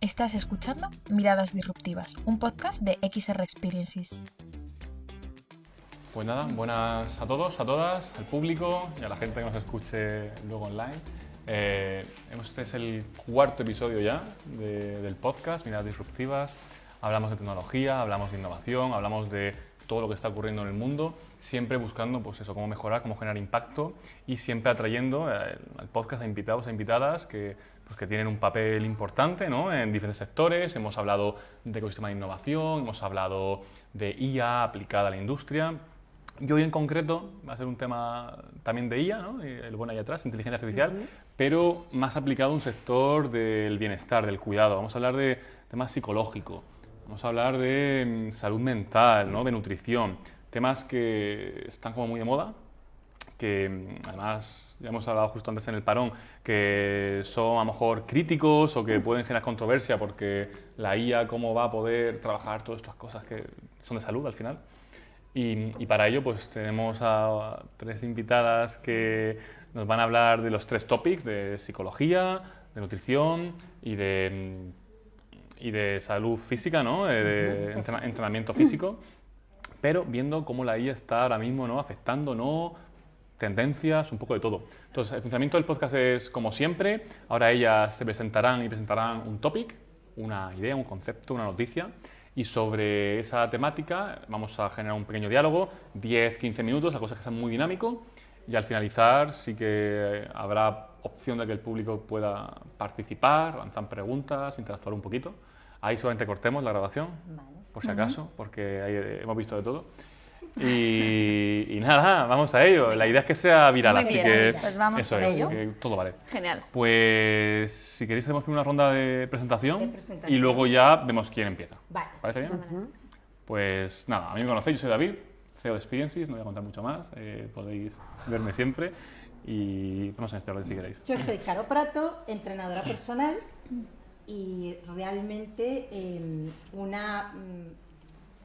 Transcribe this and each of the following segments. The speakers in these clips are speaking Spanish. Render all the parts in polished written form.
Estás escuchando Miradas Disruptivas, un podcast de XR Experiences. Pues nada, buenas a todos, a todas, al público y a la gente que nos escuche luego online. Este es el cuarto episodio ya del podcast Miradas Disruptivas. Hablamos de tecnología, hablamos de innovación, hablamos de todo lo que está ocurriendo en el mundo, siempre buscando pues eso, cómo mejorar, cómo generar impacto y siempre atrayendo al podcast a invitados e invitadas que tienen un papel importante, ¿no?, en diferentes sectores. Hemos hablado de ecosistema de innovación, hemos hablado de IA aplicada a la industria. Y hoy en concreto va a ser un tema también de IA, ¿no?, el buen ahí atrás, inteligencia artificial, pero más aplicado a un sector del bienestar, del cuidado. Vamos a hablar de temas psicológicos, vamos a hablar de salud mental, ¿no?, de nutrición, temas que están como muy de moda, que además ya hemos hablado justo antes en el parón, que son a lo mejor críticos o que pueden generar controversia porque la IA cómo va a poder trabajar todas estas cosas que son de salud al final. Y para ello pues tenemos a tres invitadas que nos van a hablar de los tres topics de psicología, de nutrición y de salud física, ¿no?, de entrenamiento físico, pero viendo cómo la IA está ahora mismo, ¿no?, afectando, ¿no?, tendencias, un poco de todo. Entonces, el funcionamiento del podcast es como siempre. Ahora ellas se presentarán un topic, una idea, un concepto, una noticia, y sobre esa temática vamos a generar un pequeño diálogo, 10-15 minutos, la cosa es que sea muy dinámico, y al finalizar sí que habrá opción de que el público pueda participar, lanzar preguntas, interactuar un poquito. Ahí solamente cortemos la grabación, por si acaso, porque ahí hemos visto de todo. Y nada, vamos a ello. La idea es que sea viral, Muy así bien, que pues vamos eso con es, ello. que todo vale. Genial. Pues si queréis hacemos primero una ronda de presentación, y y luego ya vemos quién empieza. Vale. ¿Parece bien? Pues nada, a mí me conocéis, yo soy David, CEO de Experiences, no voy a contar mucho más, podéis verme siempre y vamos en este orden si queréis. Yo soy Caro Prato, entrenadora personal y realmente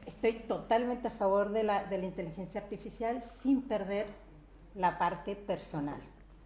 estoy totalmente a favor de la inteligencia artificial sin perder la parte personal.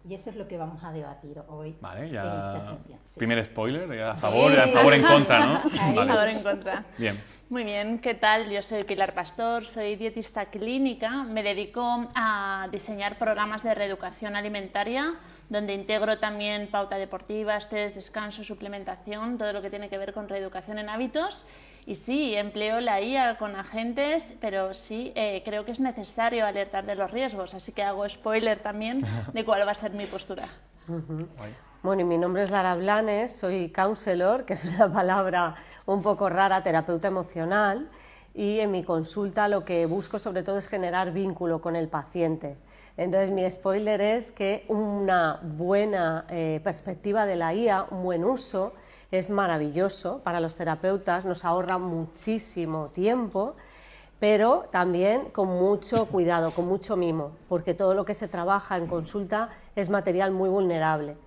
Y eso es lo que vamos a debatir hoy Vale, ya en esta sesión. Sí. primer spoiler, ya a favor, ya en favor en contra, ¿no? Ahí. Vale. Ahora en contra. Bien. Muy bien, ¿qué tal? Yo soy Pilar Pastor, soy dietista clínica, me dedico a diseñar programas de reeducación alimentaria, donde integro también pauta deportiva, estrés, descanso, suplementación, todo lo que tiene que ver con reeducación en hábitos. Y sí, empleo la IA con agentes, pero sí creo que es necesario alertar de los riesgos, así que hago spoiler también de cuál va a ser mi postura. Bueno, y mi nombre es Lara Blanes, soy counselor, que es una palabra un poco rara, terapeuta emocional, y en mi consulta lo que busco sobre todo es generar vínculo con el paciente. Entonces mi spoiler es que una buena perspectiva de la IA, un buen uso, es maravilloso para los terapeutas, nos ahorra muchísimo tiempo, pero también con mucho cuidado, con mucho mimo, porque todo lo que se trabaja en consulta es material muy vulnerable.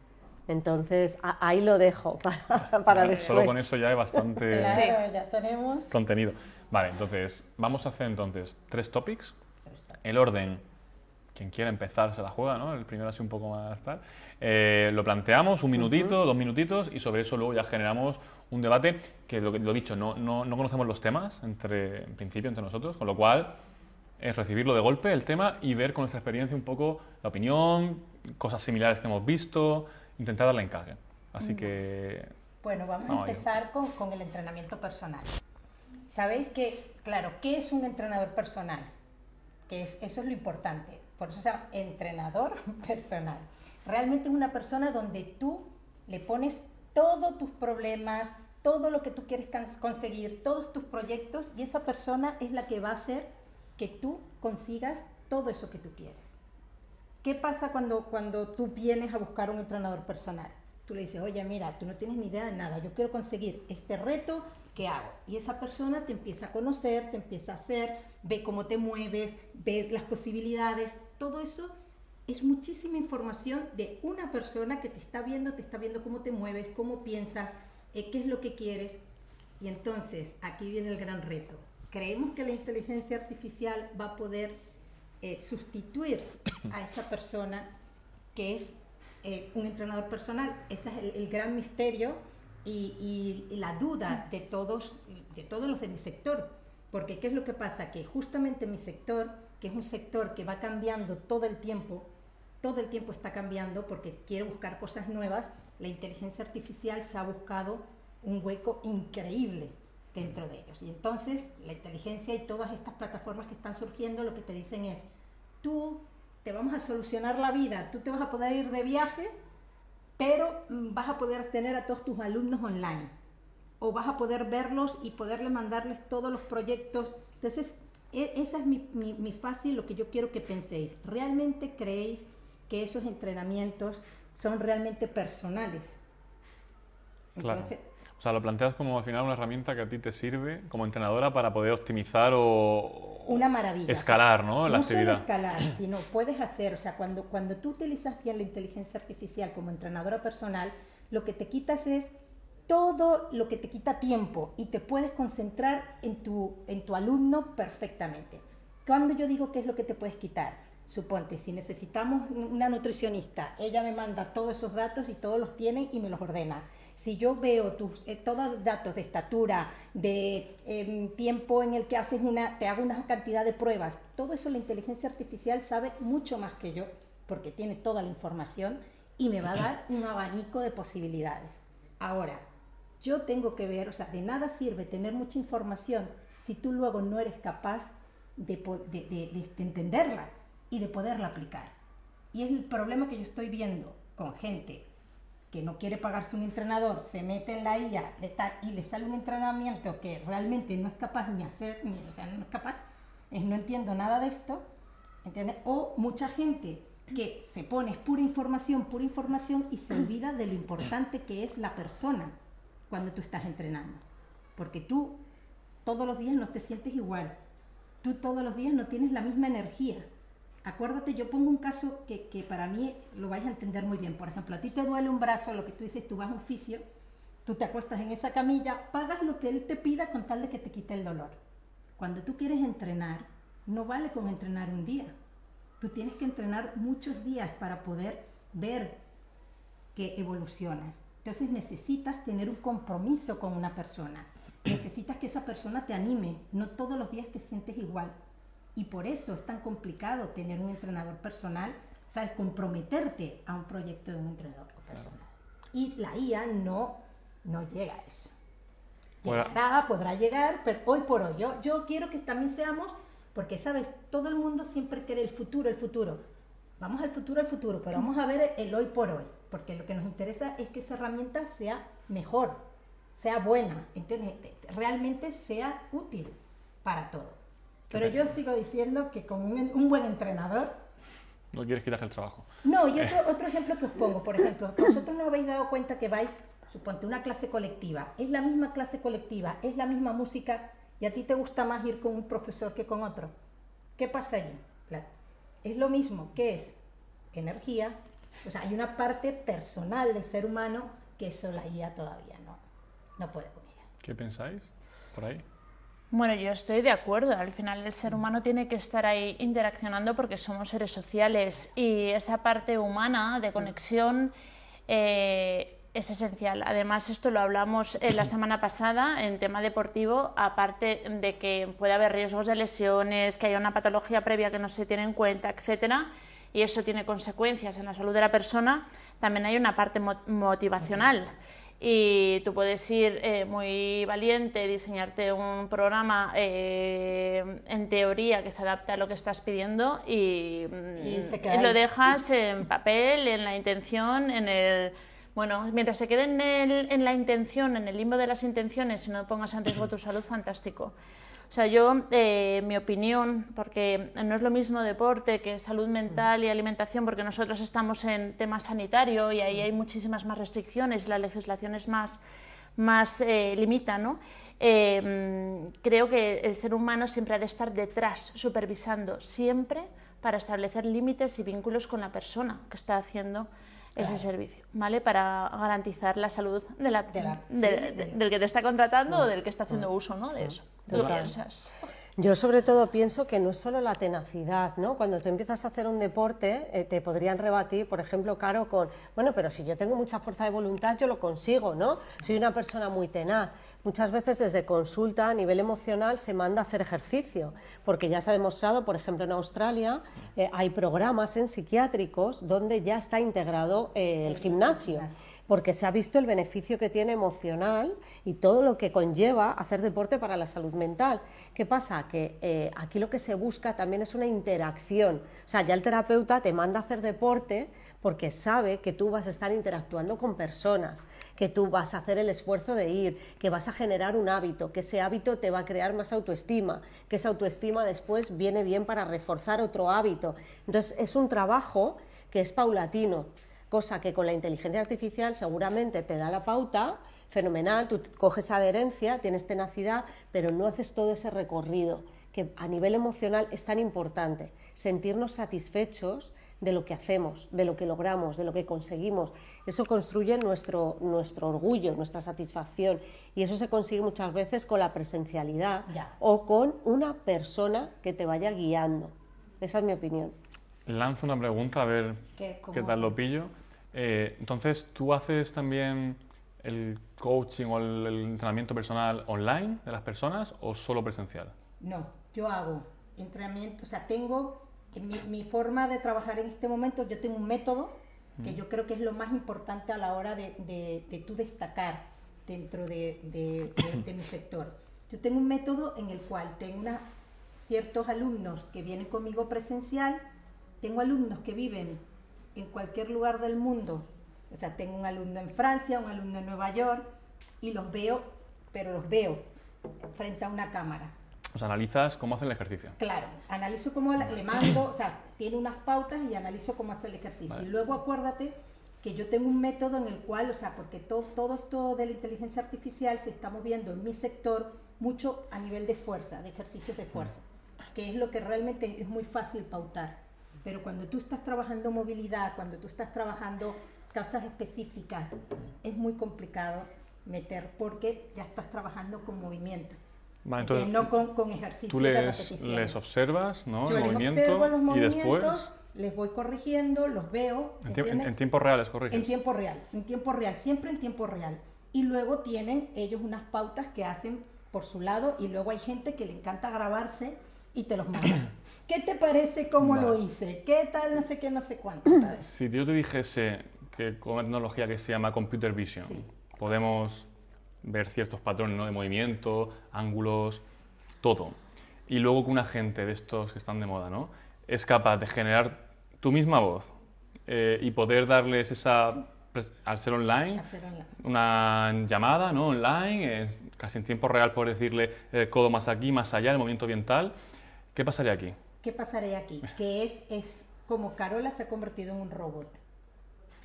Entonces, ahí lo dejo para después. Solo con eso ya hay bastante Claro, ya tenemos. contenido. Vale, entonces, vamos a hacer tres topics. El orden, quien quiera empezar se la juega, ¿no? El primero así un poco más tal. Lo planteamos, un minutito, 2 minutitos, y sobre eso luego ya generamos un debate que, lo dicho, no conocemos los temas en principio entre nosotros, con lo cual es recibirlo de golpe, el tema, y ver con nuestra experiencia un poco la opinión, cosas similares que hemos visto, intentar darle encaje. Así que... Bueno, vamos a empezar con el entrenamiento personal. Sabéis que, claro, ¿qué es un entrenador personal? Eso es lo importante. Por eso se llama entrenador personal. Realmente es una persona donde tú le pones todos tus problemas, todo lo que tú quieres conseguir, todos tus proyectos, y esa persona es la que va a hacer que tú consigas todo eso que tú quieres. ¿Qué pasa cuando tú vienes a buscar un entrenador personal? Tú le dices, oye, mira, tú no tienes ni idea de nada, yo quiero conseguir este reto, ¿qué hago? Y esa persona te empieza a conocer, te empieza a hacer, ve cómo te mueves, ves las posibilidades, todo eso es muchísima información de una persona que te está viendo cómo te mueves, cómo piensas, qué es lo que quieres. Y entonces, aquí viene el gran reto. Creemos que la inteligencia artificial va a poder sustituir a esa persona que es un entrenador personal. Ese es el gran misterio y la duda de todos los de mi sector. Porque ¿qué es lo que pasa? Que justamente mi sector, que es un sector que va cambiando todo el tiempo está cambiando porque quiere buscar cosas nuevas, la inteligencia artificial se ha buscado un hueco increíble dentro de ellos. Y entonces la inteligencia y todas estas plataformas que están surgiendo lo que te dicen es, tú te vamos a solucionar la vida, tú te vas a poder ir de viaje, pero vas a poder tener a todos tus alumnos online, o vas a poder verlos y poderles mandarles todos los proyectos. Entonces, esa es mi fácil, lo que yo quiero que penséis. ¿Realmente creéis que esos entrenamientos son realmente personales? Entonces, claro. O sea, lo planteas como al final una herramienta que a ti te sirve como entrenadora para poder optimizar o una maravilla, escalar, ¿no? La actividad. No solo escalar, sino puedes hacer, o sea, cuando tú utilizas bien la inteligencia artificial como entrenadora personal, lo que te quitas es todo lo que te quita tiempo y te puedes concentrar en tu alumno perfectamente. Cuando yo digo qué es lo que te puedes quitar, suponte, si necesitamos una nutricionista, ella me manda todos esos datos y todos los tiene y me los ordena. Si yo veo todos los datos de estatura, de tiempo en el que te hago una cantidad de pruebas, todo eso la inteligencia artificial sabe mucho más que yo, porque tiene toda la información y me va a dar un abanico de posibilidades. Ahora, yo tengo que ver, o sea, de nada sirve tener mucha información si tú luego no eres capaz de entenderla y de poderla aplicar. Y es el problema que yo estoy viendo con gente que no quiere pagarse un entrenador, se mete en la IA y le sale un entrenamiento que realmente no es capaz ni hacer, o sea, no es capaz, no entiendo nada de esto, ¿entiendes? O mucha gente que se pone pura información y se olvida de lo importante que es la persona cuando tú estás entrenando. Porque tú todos los días no te sientes igual, tú todos los días no tienes la misma energía. Acuérdate, yo pongo un caso que para mí lo vais a entender muy bien. Por ejemplo, a ti te duele un brazo, lo que tú dices, tú vas a un fisio, tú te acuestas en esa camilla, pagas lo que él te pida con tal de que te quite el dolor. Cuando tú quieres entrenar, no vale con entrenar un día. Tú tienes que entrenar muchos días para poder ver que evolucionas. Entonces necesitas tener un compromiso con una persona. Necesitas que esa persona te anime. No todos los días te sientes igual. Y por eso es tan complicado tener un entrenador personal, ¿sabes? Comprometerte a un proyecto de un entrenador personal. Claro. Y la IA no llega a eso. Podrá llegar, pero hoy por hoy. Yo quiero que también seamos, porque, ¿sabes? Todo el mundo siempre quiere el futuro. Vamos al futuro, pero vamos a ver el hoy por hoy. Porque lo que nos interesa es que esa herramienta sea mejor, sea buena, ¿entiendes? Realmente sea útil para todo. Pero yo sigo diciendo que con un buen entrenador... No quieres quitarle el trabajo. No, y otro ejemplo que os pongo, por ejemplo, vosotros no habéis dado cuenta que vais, suponte, una clase colectiva, es la misma clase colectiva, es la misma música, y a ti te gusta más ir con un profesor que con otro. ¿Qué pasa allí? Es lo mismo, ¿qué es? Energía. O sea, hay una parte personal del ser humano que eso la IA todavía no puede con ella. ¿Qué pensáis por ahí? Bueno, yo estoy de acuerdo. Al final el ser humano tiene que estar ahí interaccionando porque somos seres sociales y esa parte humana de conexión es esencial. Además, esto lo hablamos la semana pasada en tema deportivo, aparte de que puede haber riesgos de lesiones, que haya una patología previa que no se tiene en cuenta, etcétera, y eso tiene consecuencias en la salud de la persona, también hay una parte motivacional. Y tú puedes ir muy valiente, diseñarte un programa en teoría que se adapte a lo que estás pidiendo y lo dejas en papel, en la intención, bueno, mientras se quede en la intención, en el limbo de las intenciones y no pongas en riesgo tu salud, fantástico. O sea, yo, mi opinión, porque no es lo mismo deporte que salud mental y alimentación, porque nosotros estamos en tema sanitario y ahí hay muchísimas más restricciones y la legislación es más limita, ¿no? Creo que el ser humano siempre ha de estar detrás, supervisando, siempre para establecer límites y vínculos con la persona que está haciendo ese servicio, ¿vale? Para garantizar la salud del que te está contratando o del que está haciendo uso, ¿no? De eso. ¿Tú qué piensas? Yo sobre todo pienso que no es solo la tenacidad, ¿no? Cuando tú empiezas a hacer un deporte, te podrían rebatir, por ejemplo, Caro, con, bueno, pero si yo tengo mucha fuerza de voluntad, yo lo consigo, ¿no? Soy una persona muy tenaz. Muchas veces desde consulta a nivel emocional se manda a hacer ejercicio, porque ya se ha demostrado, por ejemplo, en Australia hay programas en psiquiátricos donde ya está integrado el gimnasio, porque se ha visto el beneficio que tiene emocional y todo lo que conlleva hacer deporte para la salud mental. ¿Qué pasa? Que aquí lo que se busca también es una interacción. O sea, ya el terapeuta te manda a hacer deporte porque sabe que tú vas a estar interactuando con personas, que tú vas a hacer el esfuerzo de ir, que vas a generar un hábito, que ese hábito te va a crear más autoestima, que esa autoestima después viene bien para reforzar otro hábito. Entonces, es un trabajo que es paulatino, cosa que con la inteligencia artificial seguramente te da la pauta, fenomenal, tú coges adherencia, tienes tenacidad, pero no haces todo ese recorrido, que a nivel emocional es tan importante, sentirnos satisfechos de lo que hacemos, de lo que logramos, de lo que conseguimos. Eso construye nuestro orgullo, nuestra satisfacción, y eso se consigue muchas veces con la presencialidad o con una persona que te vaya guiando. Esa es mi opinión. Lanzo una pregunta, a ver qué tal lo pillo. Entonces, ¿tú haces también el coaching o el entrenamiento personal online de las personas o solo presencial? No, yo hago entrenamiento, o sea, tengo mi forma de trabajar en este momento, yo tengo un método que yo creo que es lo más importante a la hora de tú destacar dentro de mi sector. Yo tengo un método en el cual tengo ciertos alumnos que vienen conmigo presencial, tengo alumnos que viven en cualquier lugar del mundo, o sea, tengo un alumno en Francia, un alumno en Nueva York, y los veo, pero los veo frente a una cámara. O sea, analizas cómo hacen el ejercicio. Claro, analizo cómo le mando, o sea, tiene unas pautas y analizo cómo hace el ejercicio. Vale. Y luego acuérdate que yo tengo un método en el cual, o sea, porque todo esto de la inteligencia artificial se está moviendo en mi sector mucho a nivel de fuerza, de ejercicios de fuerza, que es lo que realmente es muy fácil pautar. Pero cuando tú estás trabajando movilidad, cuando tú estás trabajando causas específicas, es muy complicado meter porque ya estás trabajando con movimiento. Vale, entonces, no con ejercicio. Tú les observas, ¿no? Yo el les movimiento, observo los y movimientos, después les voy corrigiendo, los veo. En tiempo real les corriges. En tiempo real, siempre en tiempo real. Y luego tienen ellos unas pautas que hacen por su lado y luego hay gente que le encanta grabarse y te los manda. ¿Qué te parece cómo lo hice? ¿Qué tal? No sé qué, no sé cuánto, ¿sabes? Si yo te dijese que con una tecnología que se llama Computer Vision podemos ver ciertos patrones, ¿no? de movimiento, ángulos, todo, y luego que un agente de estos que están de moda, ¿no? es capaz de generar tu misma voz y poder darles esa, al ser online, una llamada, ¿no? online, casi en tiempo real, por decirle el codo más aquí, más allá, el movimiento ambiental, ¿qué pasaría aquí? ¿Qué pasaría aquí? Que es como Carola se ha convertido en un robot.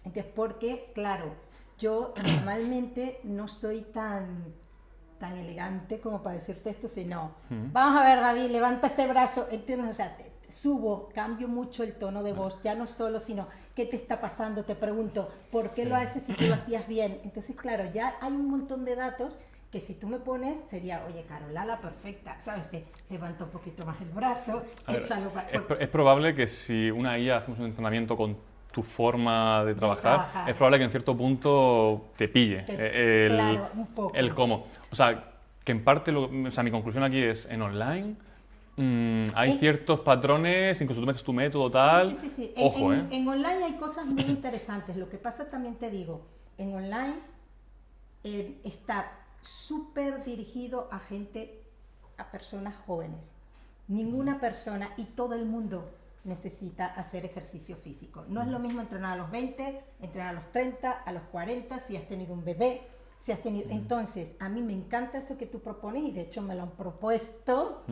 Entonces, porque, claro, yo normalmente no soy tan elegante como para decirte esto, sino, vamos a ver, David, levanta ese brazo, ¿entiendes? O sea, subo, cambio mucho el tono de voz, ya no solo, sino, ¿qué te está pasando? Te pregunto, ¿por qué lo haces si tú lo hacías bien? Entonces, claro, ya hay un montón de datos que si tú me pones, sería, oye, Carola, la perfecta, ¿sabes? Te levanta un poquito más el brazo, échalo para... Es probable que si una IA hacemos un entrenamiento con tu forma de trabajar, es probable que en cierto punto te pille claro, un poco. El cómo. O sea, que en parte, o sea, mi conclusión aquí es, en online hay ciertos patrones, incluso tú metes tu método tal, sí. Ojo, en online hay cosas muy interesantes. Lo que pasa también te digo, en online está súper dirigido a personas jóvenes. Ninguna persona y todo el mundo necesita hacer ejercicio físico. No es lo mismo entrenar a los 20, entrenar a los 30, a los 40, si has tenido un bebé, si has tenido... Entonces, a mí me encanta eso que tú propones y de hecho me lo han propuesto.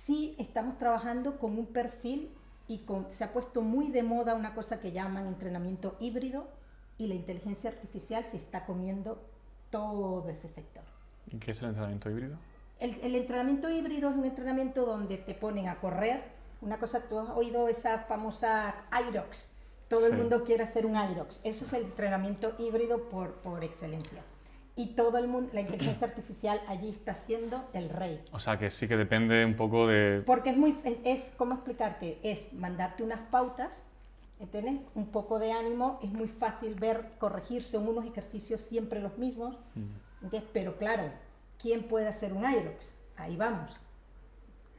Sí, estamos trabajando con un perfil y se ha puesto muy de moda una cosa que llaman entrenamiento híbrido y la inteligencia artificial se está comiendo todo ese sector. ¿Y qué es el entrenamiento híbrido? El entrenamiento híbrido es un entrenamiento donde te ponen a correr. Una cosa, tú has oído esa famosa Aerox. Todo el mundo quiere hacer un Aerox. Eso es el entrenamiento híbrido por excelencia. y todo el mundo, la inteligencia artificial allí está siendo el rey. O sea, que sí que depende un poco de... Porque ¿cómo explicarte? Es mandarte unas pautas, ¿entiendes? Un poco de ánimo, es muy fácil corregir, son unos ejercicios siempre los mismos, ¿entiendes? Pero claro, ¿quién puede hacer un Aerox? Ahí vamos.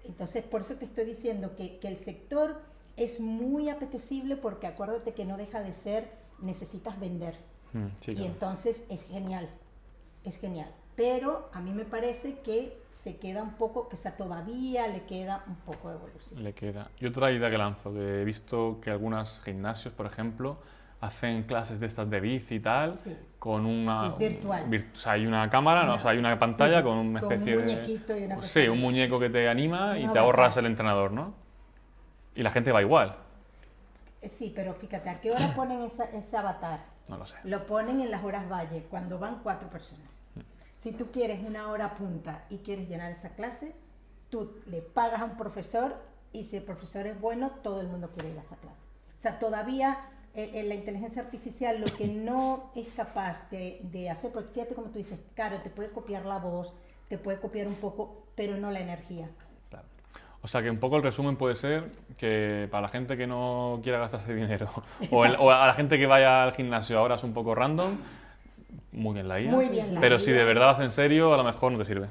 Entonces, por eso te estoy diciendo que el sector es muy apetecible, porque acuérdate que no deja de ser, necesitas vender. Sí, Y claro. entonces es genial. Pero a mí me parece que se queda un poco, que todavía le queda un poco de evolución. Le queda. Y otra idea que lanzo, que he visto que algunos gimnasios, por ejemplo, hacen clases de estas de bici y tal, Sí. con una... Virtual. O sea, hay una cámara, ¿no? O sea, hay una pantalla con una Con un especie muñequito y una Sí, cosa. un muñeco que te anima y Un te avatar. ahorras el entrenador, ¿no? Y la gente va igual. Sí, pero fíjate, ¿a qué hora ponen ese avatar? No lo sé. Lo ponen en las horas valle, cuando van 4 personas. Si tú quieres una hora punta y quieres llenar esa clase, tú le pagas a un profesor, y si el profesor es bueno, todo el mundo quiere ir a esa clase. O sea, todavía la inteligencia artificial lo que no es capaz de hacer, porque fíjate como tú dices, claro, te puede copiar la voz, te puede copiar un poco, pero no la energía. Claro. O sea, que un poco el resumen puede ser que para la gente que no quiera gastarse dinero o a la gente que vaya al gimnasio ahora es un poco random, muy bien la IA. Muy bien la Pero IA. si de verdad vas en serio, a lo mejor no te sirve.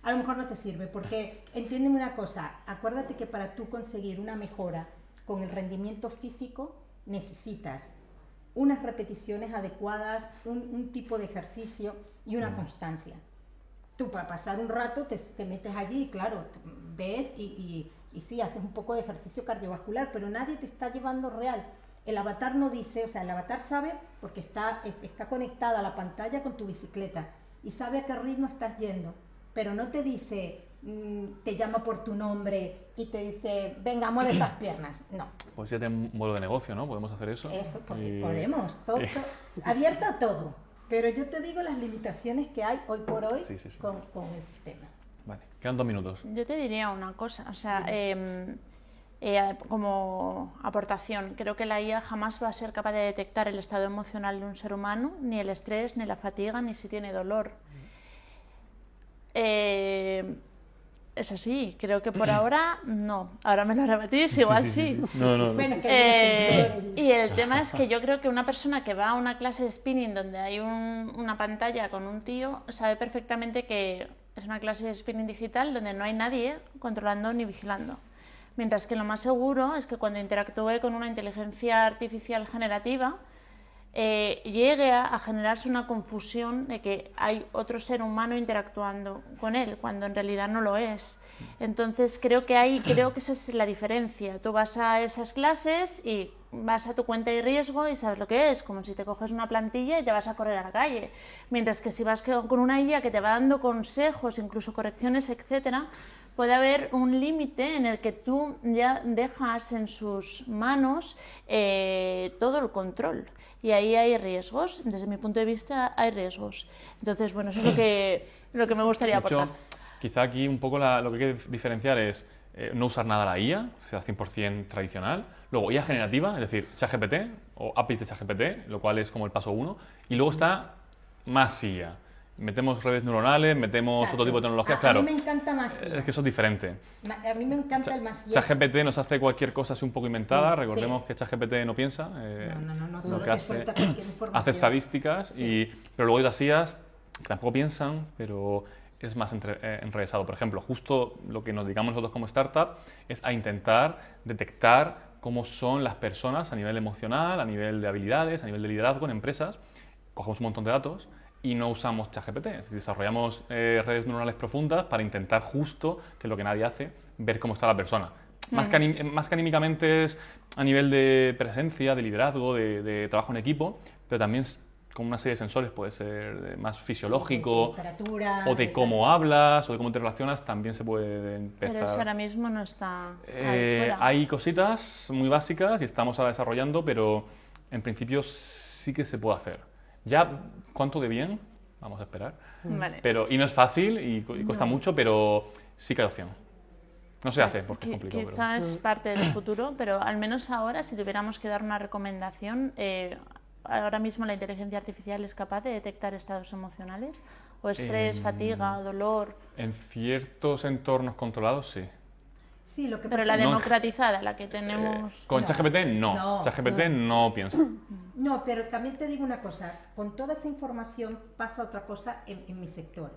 A lo mejor no te sirve, porque entiéndeme una cosa, acuérdate que para tú conseguir una mejora con el rendimiento físico necesitas unas repeticiones adecuadas, un tipo de ejercicio y una constancia. Tú para pasar un rato te metes allí, claro, ves y sí, haces un poco de ejercicio cardiovascular, pero nadie te está llevando real. El avatar no dice, o sea, el avatar sabe porque está conectada a la pantalla con tu bicicleta y sabe a qué ritmo estás yendo, pero no te dice, te llama por tu nombre y te dice, venga, mueve estas piernas. No, Pues ya tiene un modelo de negocio, ¿no? Podemos hacer eso. eso, Y- podemos, todo, abierta a todo, pero yo te digo las limitaciones que hay hoy por hoy Sí, sí, sí. con el sistema. Vale, quedan 2 minutos. Yo te diría una cosa, o sea, como aportación, creo que la IA jamás va a ser capaz de detectar el estado emocional de un ser humano, ni el estrés, ni la fatiga, ni si tiene dolor. Es así, creo que por ahora no. Ahora me lo rebatís, igual sí. No. Bueno, que Y el tema es que yo creo que una persona que va a una clase de spinning donde hay una pantalla con un tío sabe perfectamente que es una clase de spinning digital donde no hay nadie controlando ni vigilando. Mientras que lo más seguro es que cuando interactúe con una inteligencia artificial generativa llegue a generarse una confusión de que hay otro ser humano interactuando con él, cuando en realidad no lo es. Entonces creo que esa es la diferencia. Tú vas a esas clases y vas a tu cuenta y riesgo y sabes lo que es, como si te coges una plantilla y te vas a correr a la calle. Mientras que si vas con una IA que te va dando consejos, incluso correcciones, etcétera, puede haber un límite en el que tú ya dejas en sus manos todo el control. Y ahí hay riesgos, desde mi punto de vista hay riesgos. Entonces, bueno, eso es lo que me gustaría De hecho, aportar. quizá aquí un poco lo que hay que diferenciar es no usar nada la IA, sea 100% tradicional. Luego, IA generativa, es decir, ChatGPT o APIs de ChatGPT, lo cual es como el paso 1. Y luego está más IA. Metemos redes neuronales, metemos Exacto. otro tipo de tecnologías, A claro. mí me encanta más IA. Es que eso es diferente. A mí me encanta el más IA. ChatGPT nos hace cualquier cosa así un poco inventada. Recordemos Sí. que ChatGPT no piensa. No, lo solo que te hace, suelta cualquier información. hace estadísticas, pero luego hay las IAs que tampoco piensan, pero es más enrevesado. Por ejemplo, justo lo que nos dedicamos nosotros como startup es a intentar detectar cómo son las personas a nivel emocional, a nivel de habilidades, a nivel de liderazgo en empresas. Cogemos un montón de datos y no usamos ChatGPT. Es decir, desarrollamos redes neuronales profundas para intentar justo, que es lo que nadie hace, ver cómo está la persona. Más que anímicamente es a nivel de presencia, de liderazgo, de trabajo en equipo, pero también con una serie de sensores, puede ser más fisiológico, De temperatura, o de cómo hablas, o de cómo te relacionas, también se puede empezar. Pero eso ahora mismo no está ahí fuera. Hay cositas muy básicas y estamos ahora desarrollando, pero en principio sí que se puede hacer. Ya, ¿cuánto de bien? Vamos a esperar. Vale. Y no es fácil y cuesta mucho, pero sí que hay opción. No se hace porque es complicado. Quizá es parte del futuro, pero al menos ahora, si tuviéramos que dar una recomendación, ahora mismo la inteligencia artificial es capaz de detectar estados emocionales? ¿O estrés, fatiga, dolor? En ciertos entornos controlados, sí. Sí, lo que Pero la democratizada, la que tenemos... Con ChatGPT no. ChatGPT no piensa. No, pero también te digo una cosa, con toda esa información pasa otra cosa en mi sector.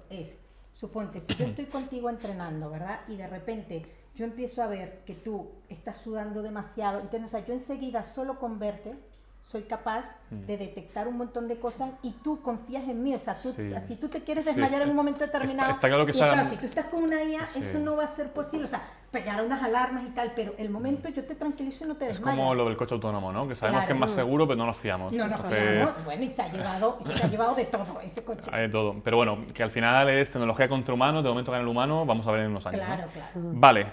Suponte, si yo estoy contigo entrenando, ¿verdad? Y de repente yo empiezo a ver que tú estás sudando demasiado, entonces, o sea, yo enseguida solo con verte soy capaz de detectar un montón de cosas y tú confías en mí, o sea, si tú te quieres desmayar en un momento determinado, está claro que claro, si tú estás con una IA, eso no va a ser posible, o sea, pegar unas alarmas y tal, pero el momento yo te tranquilizo y no te desmayas. Es como lo del coche autónomo, ¿no? Que sabemos que es más seguro, pero no nos fiamos. No nos fiamos, bueno, y se ha llevado de todo ese coche. Hay de todo, pero bueno, que al final es tecnología contra humanos, de momento gana el humano, vamos a ver en unos años, Claro, ¿no? claro. Vale,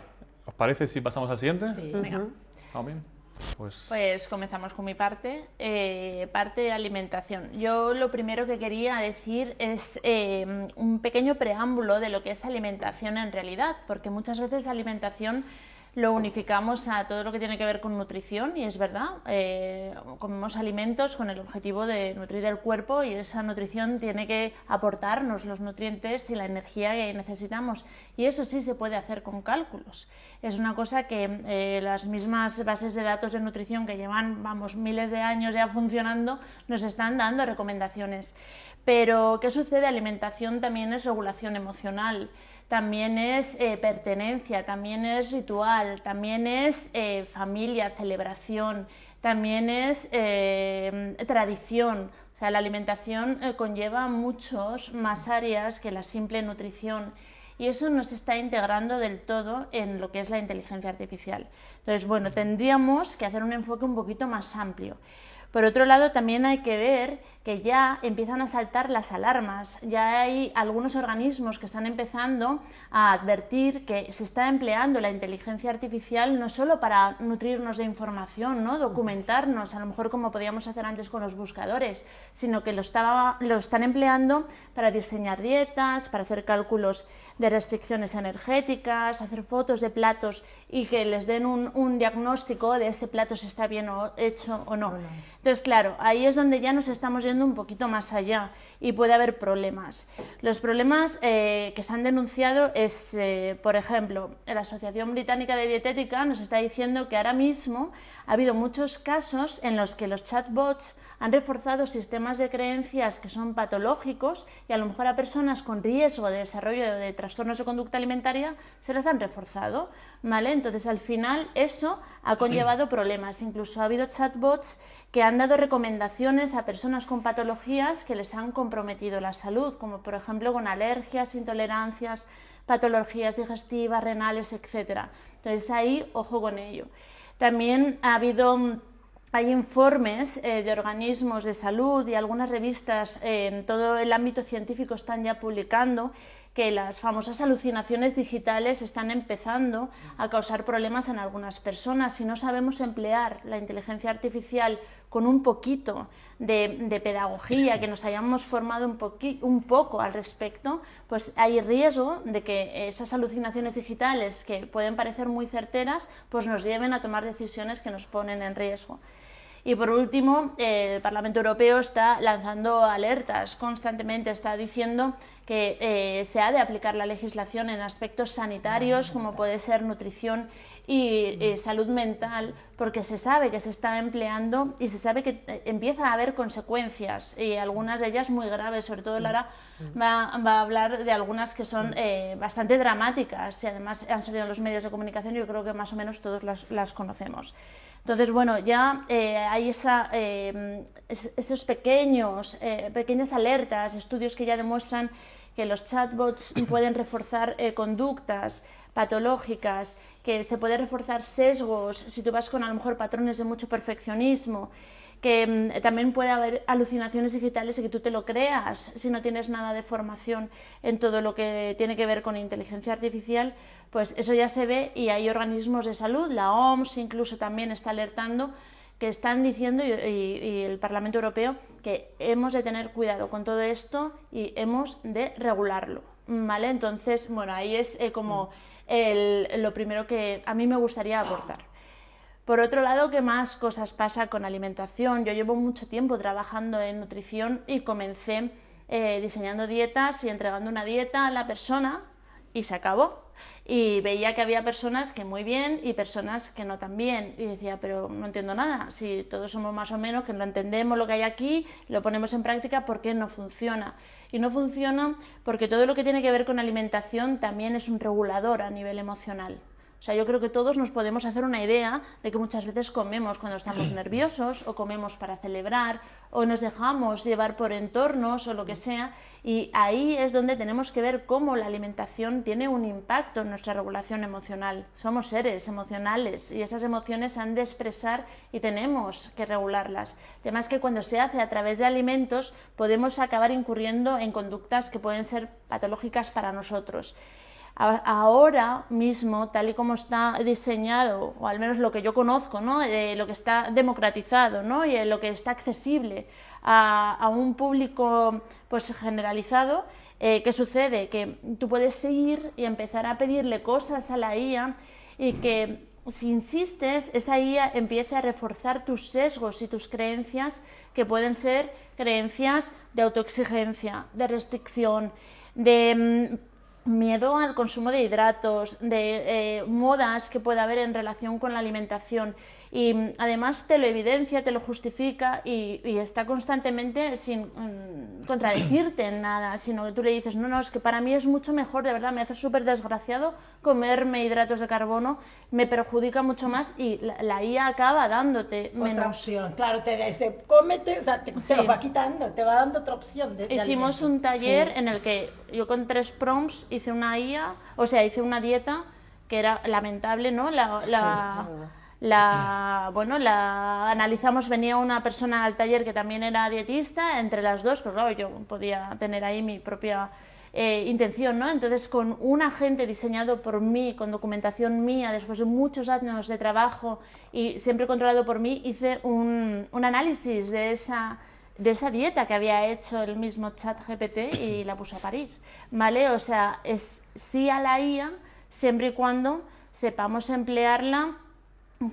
¿os parece si pasamos al siguiente? Sí. Venga. ¿Vamos bien? Pues comenzamos con mi parte, parte de alimentación. Yo lo primero que quería decir es un pequeño preámbulo de lo que es alimentación en realidad, porque muchas veces alimentación lo unificamos a todo lo que tiene que ver con nutrición y es verdad, comemos alimentos con el objetivo de nutrir el cuerpo y esa nutrición tiene que aportarnos los nutrientes y la energía que necesitamos y eso sí se puede hacer con cálculos. Es una cosa que las mismas bases de datos de nutrición que llevan, miles de años ya funcionando, nos están dando recomendaciones. Pero, ¿qué sucede? Alimentación también es regulación emocional, también es pertenencia, también es ritual, también es familia, celebración, también es tradición. O sea, la alimentación conlleva muchas más áreas que la simple nutrición. Y eso no se está integrando del todo en lo que es la inteligencia artificial. Entonces, bueno, tendríamos que hacer un enfoque un poquito más amplio. Por otro lado, también hay que ver que ya empiezan a saltar las alarmas. Ya hay algunos organismos que están empezando a advertir que se está empleando la inteligencia artificial no solo para nutrirnos de información, ¿no? Documentarnos, a lo mejor como podíamos hacer antes con los buscadores, sino que lo están empleando para diseñar dietas, para hacer cálculos de restricciones energéticas, hacer fotos de platos y que les den un diagnóstico de ese plato si está bien hecho o no. Entonces, claro, ahí es donde ya nos estamos yendo un poquito más allá y puede haber problemas. Los problemas que se han denunciado es, por ejemplo, la Asociación Británica de Dietética nos está diciendo que ahora mismo ha habido muchos casos en los que los chatbots han reforzado sistemas de creencias que son patológicos y a lo mejor a personas con riesgo de desarrollo de trastornos de conducta alimentaria se las han reforzado, ¿vale? Entonces, al final, eso ha conllevado problemas. Incluso ha habido chatbots que han dado recomendaciones a personas con patologías que les han comprometido la salud, como por ejemplo con alergias, intolerancias, patologías digestivas, renales, etc. Entonces, ahí, ojo con ello. También hay informes de organismos de salud y algunas revistas en todo el ámbito científico están ya publicando que las famosas alucinaciones digitales están empezando a causar problemas en algunas personas. Si no sabemos emplear la inteligencia artificial con un poquito de pedagogía, que nos hayamos formado un poco al respecto, pues hay riesgo de que esas alucinaciones digitales, que pueden parecer muy certeras, pues nos lleven a tomar decisiones que nos ponen en riesgo. Y por último, el Parlamento Europeo está lanzando alertas constantemente, está diciendo que se ha de aplicar la legislación en aspectos sanitarios, como puede ser nutrición y salud mental, porque se sabe que se está empleando y se sabe que empieza a haber consecuencias, y algunas de ellas muy graves. Sobre todo Lara va a hablar de algunas que son bastante dramáticas y además han salido en los medios de comunicación y yo creo que más o menos todos las conocemos. Entonces, bueno, ya hay esos pequeñas alertas, estudios que ya demuestran que los chatbots pueden reforzar conductas patológicas, que se pueden reforzar sesgos si tú vas con a lo mejor patrones de mucho perfeccionismo, que también puede haber alucinaciones digitales y que tú te lo creas si no tienes nada de formación en todo lo que tiene que ver con inteligencia artificial. Pues eso ya se ve y hay organismos de salud, la OMS incluso también está alertando, que están diciendo, y el Parlamento Europeo, que hemos de tener cuidado con todo esto y hemos de regularlo, ¿vale? Entonces, bueno, ahí es como lo primero que a mí me gustaría aportar. Por otro lado, ¿qué más cosas pasa con alimentación? Yo llevo mucho tiempo trabajando en nutrición y comencé diseñando dietas y entregando una dieta a la persona y se acabó. Y veía que había personas que muy bien y personas que no tan bien. Y decía, pero no entiendo nada. Si todos somos más o menos, que lo entendemos lo que hay aquí, lo ponemos en práctica, ¿por qué no funciona? Y no funciona porque todo lo que tiene que ver con alimentación también es un regulador a nivel emocional. O sea, yo creo que todos nos podemos hacer una idea de que muchas veces comemos cuando estamos nerviosos o comemos para celebrar o nos dejamos llevar por entornos o lo que sea, y ahí es donde tenemos que ver cómo la alimentación tiene un impacto en nuestra regulación emocional. Somos seres emocionales y esas emociones se han de expresar y tenemos que regularlas. El tema es que cuando se hace a través de alimentos podemos acabar incurriendo en conductas que pueden ser patológicas para nosotros. Ahora mismo, tal y como está diseñado, o al menos lo que yo conozco, ¿no? Lo que está democratizado, ¿no? Y lo que está accesible a un público pues, generalizado, ¿qué sucede? Que tú puedes ir y empezar a pedirle cosas a la IA y que si insistes, esa IA empiece a reforzar tus sesgos y tus creencias, que pueden ser creencias de autoexigencia, de restricción, de miedo al consumo de hidratos, de modas que pueda haber en relación con la alimentación, y además te lo evidencia, te lo justifica y está constantemente sin contradecirte en nada, sino que tú le dices, no, es que para mí es mucho mejor, de verdad, me hace súper desgraciado comerme hidratos de carbono, me perjudica mucho más, y la IA acaba dándote menos. Otra opción, claro, te dice, cómete, o sea, te lo va quitando, te va dando otra opción de Hicimos un taller en el que yo con 3 prompts hice una IA, o sea, hice una dieta que era lamentable, ¿no? La analizamos, venía una persona al taller que también era dietista, entre las dos, pero claro, yo podía tener ahí mi propia intención, ¿no? Entonces, con un agente diseñado por mí, con documentación mía, después de muchos años de trabajo y siempre controlado por mí, hice un análisis de esa dieta que había hecho el mismo ChatGPT y la puse a parir, ¿vale? O sea, es sí a la IA, siempre y cuando sepamos emplearla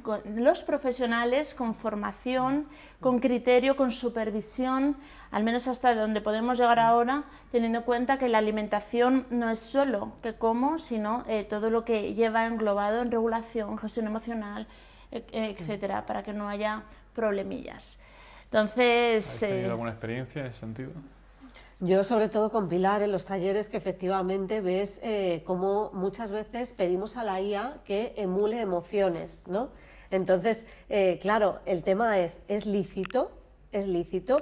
con los profesionales, con formación, con criterio, con supervisión, al menos hasta donde podemos llegar ahora, teniendo en cuenta que la alimentación no es solo qué como, sino todo lo que lleva englobado en regulación, gestión emocional, etcétera, para que no haya problemillas. Entonces, ¿has tenido alguna experiencia en ese sentido? Yo, sobre todo con Pilar, en los talleres, que efectivamente ves cómo muchas veces pedimos a la IA que emule emociones, ¿no? Entonces, claro, el tema es lícito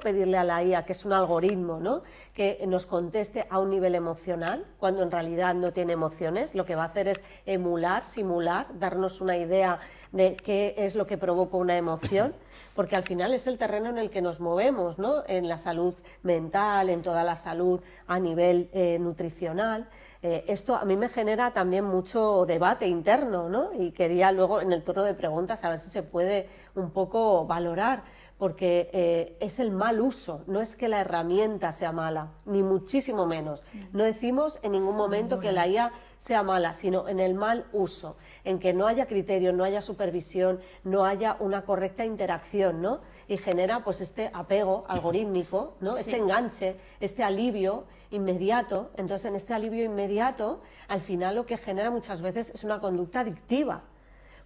pedirle a la IA, que es un algoritmo, ¿no?, que nos conteste a un nivel emocional, cuando en realidad no tiene emociones. Lo que va a hacer es emular, simular, darnos una idea de qué es lo que provoca una emoción, porque al final es el terreno en el que nos movemos, ¿no?, en la salud mental, en toda la salud a nivel nutricional. Esto a mí me genera también mucho debate interno, ¿no?, y quería luego en el turno de preguntas a ver si se puede un poco valorar, porque es el mal uso, no es que la herramienta sea mala, ni muchísimo menos. No decimos en ningún momento que la IA sea mala, sino en el mal uso, en que no haya criterio, no haya supervisión, no haya una correcta interacción, ¿no? Y genera pues este apego algorítmico, ¿no? Sí. Este enganche, este alivio inmediato. Entonces, en este alivio inmediato, al final lo que genera muchas veces es una conducta adictiva,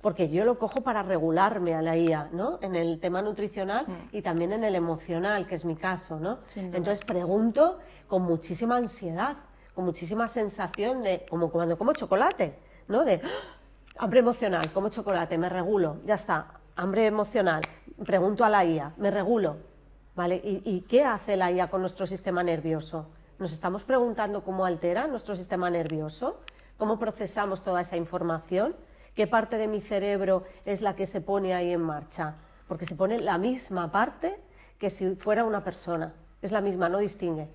porque yo lo cojo para regularme a la IA, ¿no?, en el tema nutricional y también en el emocional, que es mi caso, ¿no? Entonces pregunto con muchísima ansiedad, con muchísima sensación de, como cuando como chocolate, ¿no?, de hambre emocional, como chocolate, me regulo, ya está, hambre emocional, pregunto a la IA, me regulo, ¿vale? ¿Y qué hace la IA con nuestro sistema nervioso? ¿Nos estamos preguntando cómo altera nuestro sistema nervioso? ¿Cómo procesamos toda esa información? ¿Qué parte de mi cerebro es la que se pone ahí en marcha? Porque se pone la misma parte que si fuera una persona. Es la misma, no distingue.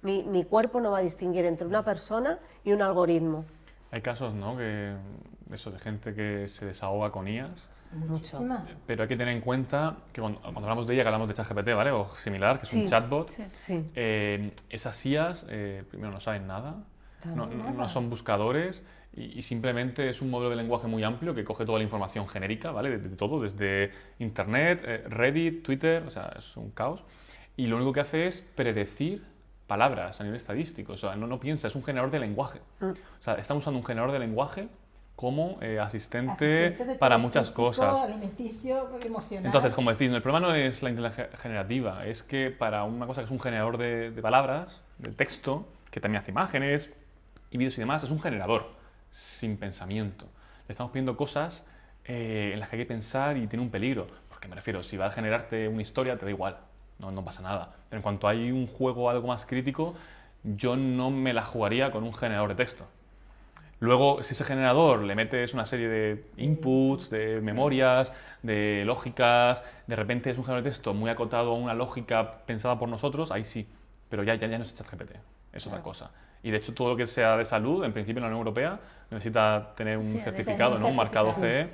Mi cuerpo no va a distinguir entre una persona y un algoritmo. Hay casos, ¿no?, que eso, de gente que se desahoga con IAs. Muchísima. Pero hay que tener en cuenta que cuando hablamos de ella, que hablamos de ChatGPT, ¿vale?, o similar, que es un chatbot, esas IAs, primero, no saben nada. no son buscadores y simplemente es un modelo de lenguaje muy amplio que coge toda la información genérica, ¿vale? De todo, desde Internet, Reddit, Twitter, o sea, es un caos. Y lo único que hace es predecir palabras a nivel estadístico, o sea, no piensa, es un generador de lenguaje. O sea, están usando un generador de lenguaje como asistente para muchas cosas. Alimenticio, emocional. Entonces, como decís, el problema no es la inteligencia generativa, es que para una cosa que es un generador de palabras, de texto, que también hace imágenes y vídeos y demás, es un generador sin pensamiento. Le estamos pidiendo cosas en las que hay que pensar y tiene un peligro. Porque me refiero, si va a generarte una historia, te da igual, no pasa nada. Pero en cuanto hay un juego algo más crítico, yo no me la jugaría con un generador de texto. Luego, si ese generador le metes una serie de inputs, de memorias, de lógicas, de repente es un generador de texto muy acotado a una lógica pensada por nosotros, ahí sí. Pero ya no es ChatGPT, es otra cosa. Y de hecho todo lo que sea de salud, en principio en la Unión Europea, necesita tener un certificado, ¿no? Un marcado CE.